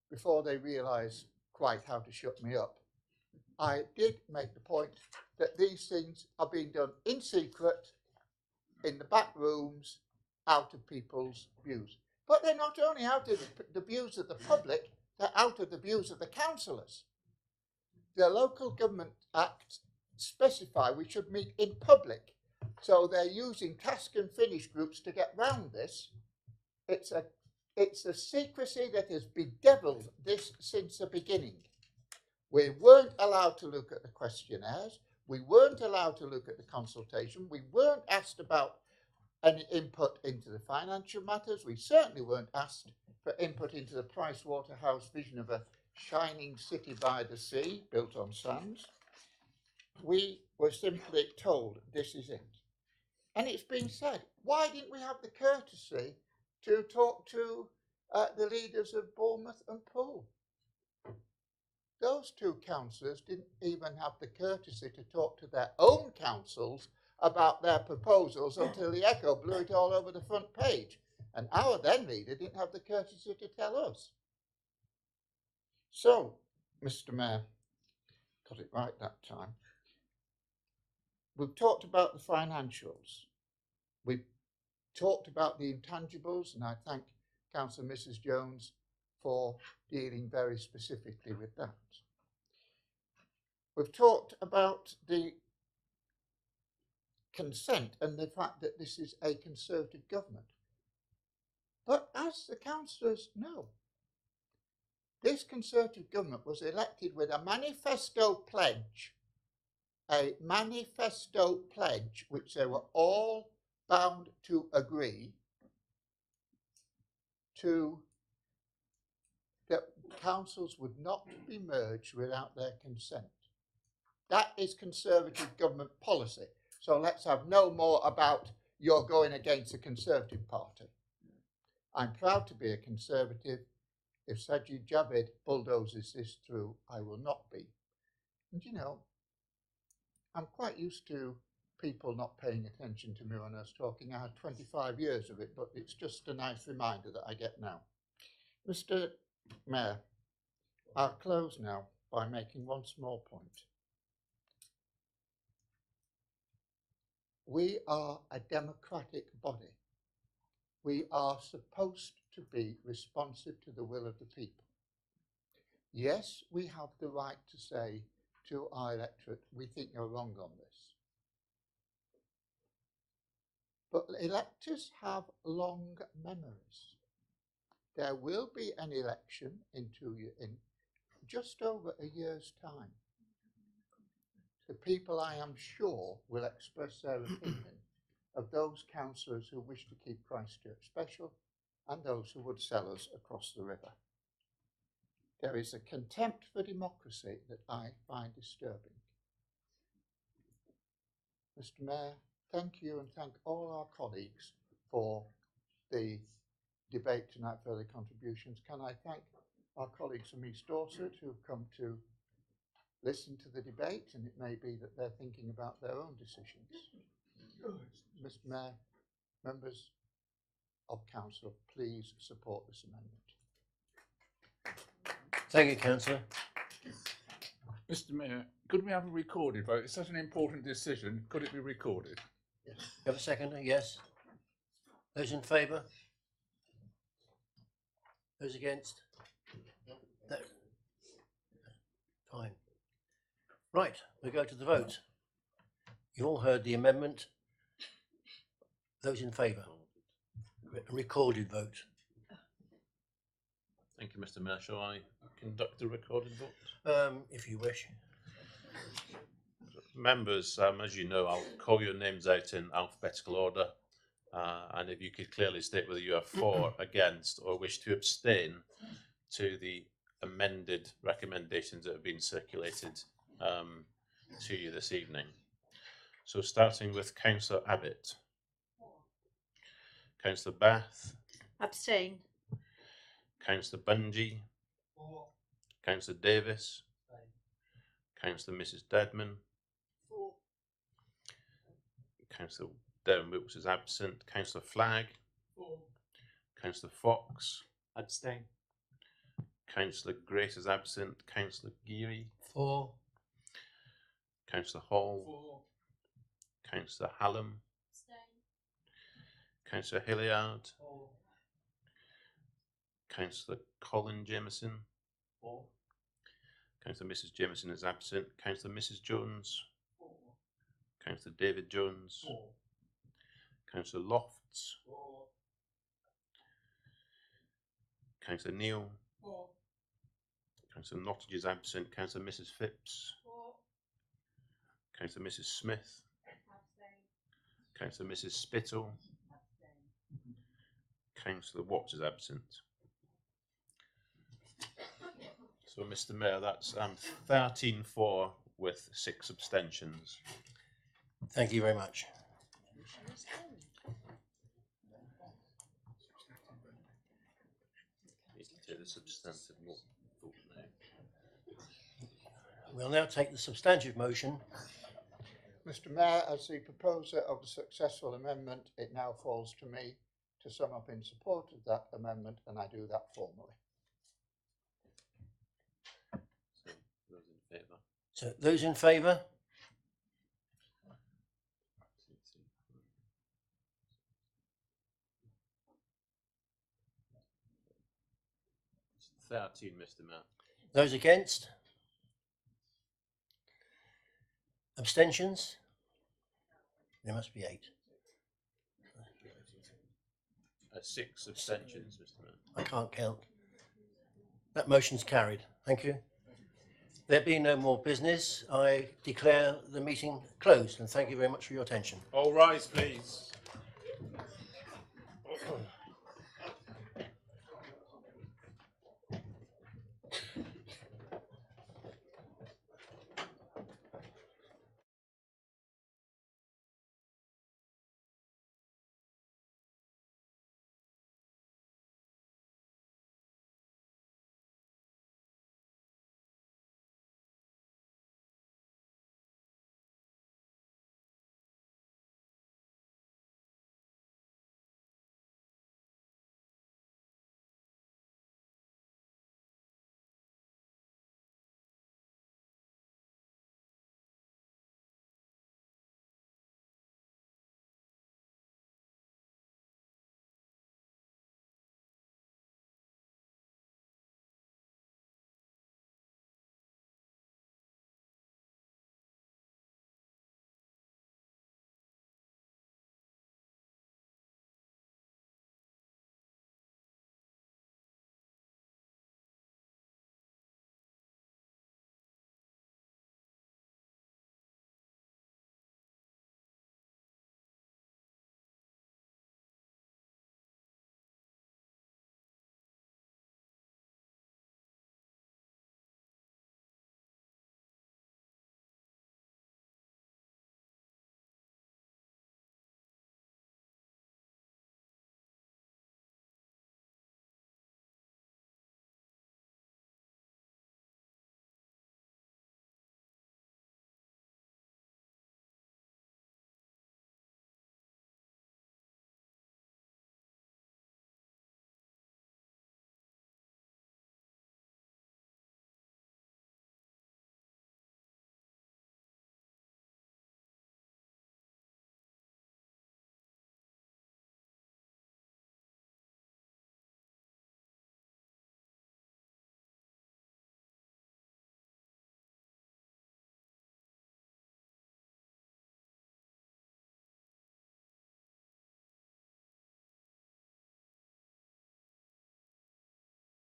before they realised quite how to shut me up, I did make the point that these things are being done in secret, in the back rooms, out of people's views. But they're not only out of the views of the public, they're out of the views of the councillors. The Local Government Act specify we should meet in public. So they're using task and finish groups to get round this. It's a secrecy that has bedeviled this since the beginning. We weren't allowed to look at the questionnaires. We weren't allowed to look at the consultation. We weren't asked about any input into the financial matters. We certainly weren't asked for input into the Pricewaterhouse vision of a shining city by the sea, built on sands. We were simply told this is it. And it's been said, why didn't we have the courtesy to talk to the leaders of Bournemouth and Poole? Those two councillors didn't even have the courtesy to talk to their own councils about their proposals until the Echo blew it all over the front page. And our then leader didn't have the courtesy to tell us. So, Mr. Mayor, got it right that time. We've talked about the financials. We've talked about the intangibles, and I thank Councillor Mrs. Jones for dealing very specifically with that. We've talked about the consent and the fact that this is a Conservative government. But as the councillors know, this Conservative government was elected with a manifesto pledge which they were all bound to agree to, that councils would not be merged without their consent. That is Conservative government policy. So let's have no more about you're going against the Conservative Party. I'm proud to be a Conservative. If Sajid Javid bulldozes this through, I will not be. And you know, I'm quite used to people not paying attention to me when I was talking. I had 25 years of it, but it's just a nice reminder that I get now. Mr. Mayor, I'll close now by making one small point. We are a democratic body. We are supposed to be responsive to the will of the people. Yes, we have the right to say to our electorate, we think you're wrong on this. But electors have long memories. There will be an election in just over a year's time. The people, I am sure, will express their opinion of those councillors who wish to keep Christchurch special and those who would sell us across the river. There is a contempt for democracy that I find disturbing. Mr. Mayor, thank you and thank all our colleagues for the debate tonight, for their contributions. Can I thank our colleagues from East Dorset who have come to listen to the debate, and it may be that they're thinking about their own decisions. Mr. Mayor, members of Council, please support this amendment. Thank you, Councillor. Mr. Mayor, could we have a recorded vote? It's such an important decision. Could it be recorded? Yes. You have a seconder? Yes. Those in favour? Those against? No. Fine. Right, we go to the vote. You all heard the amendment. Those in favour? Recorded vote. Thank you, Mr. Mayor. Shall I conduct a recorded vote? If you wish. Members, as you know, I'll call your names out in alphabetical order. And if you could clearly state whether you are for, against, or wish to abstain to the amended recommendations that have been circulated to you this evening. So starting with Councillor Abbott. Councillor Bath. Abstain. Councillor Bungie. Councillor Davis. Councillor Mrs Deadman. Councillor Darren Wilkes is absent. Councillor Flagg. Councillor Fox. Abstain. Councillor Grace is absent. Councillor Geary. For. Councillor Hall. Councillor Hallam. Councillor Hilliard. Councillor Colin Jameson. Councillor Mrs Jameson is absent. Councillor Mrs Jones. Councillor David Jones. Councillor Lofts. Councillor Neal. Councillor Nottage is absent. Councillor Mrs Phipps. Councillor Mrs Smith. Councillor Mrs Spittle. Councillor Watts is absent. So, Mr Mayor, that's 13 for with 6 abstentions. Thank you very much. Need to take the substantive vote now. We'll now take the substantive motion. Mr Mayor, as the proposer of the successful amendment, it now falls to me to sum up in support of that amendment, and I do that formally. So those in favour? It's 13, Mr Mayor. Those against? Abstentions? There must be 8. 6 abstentions, Mr Mayor. I can't count. That motion's carried. Thank you. There being no more business, I declare the meeting closed, and thank you very much for your attention. All rise, please.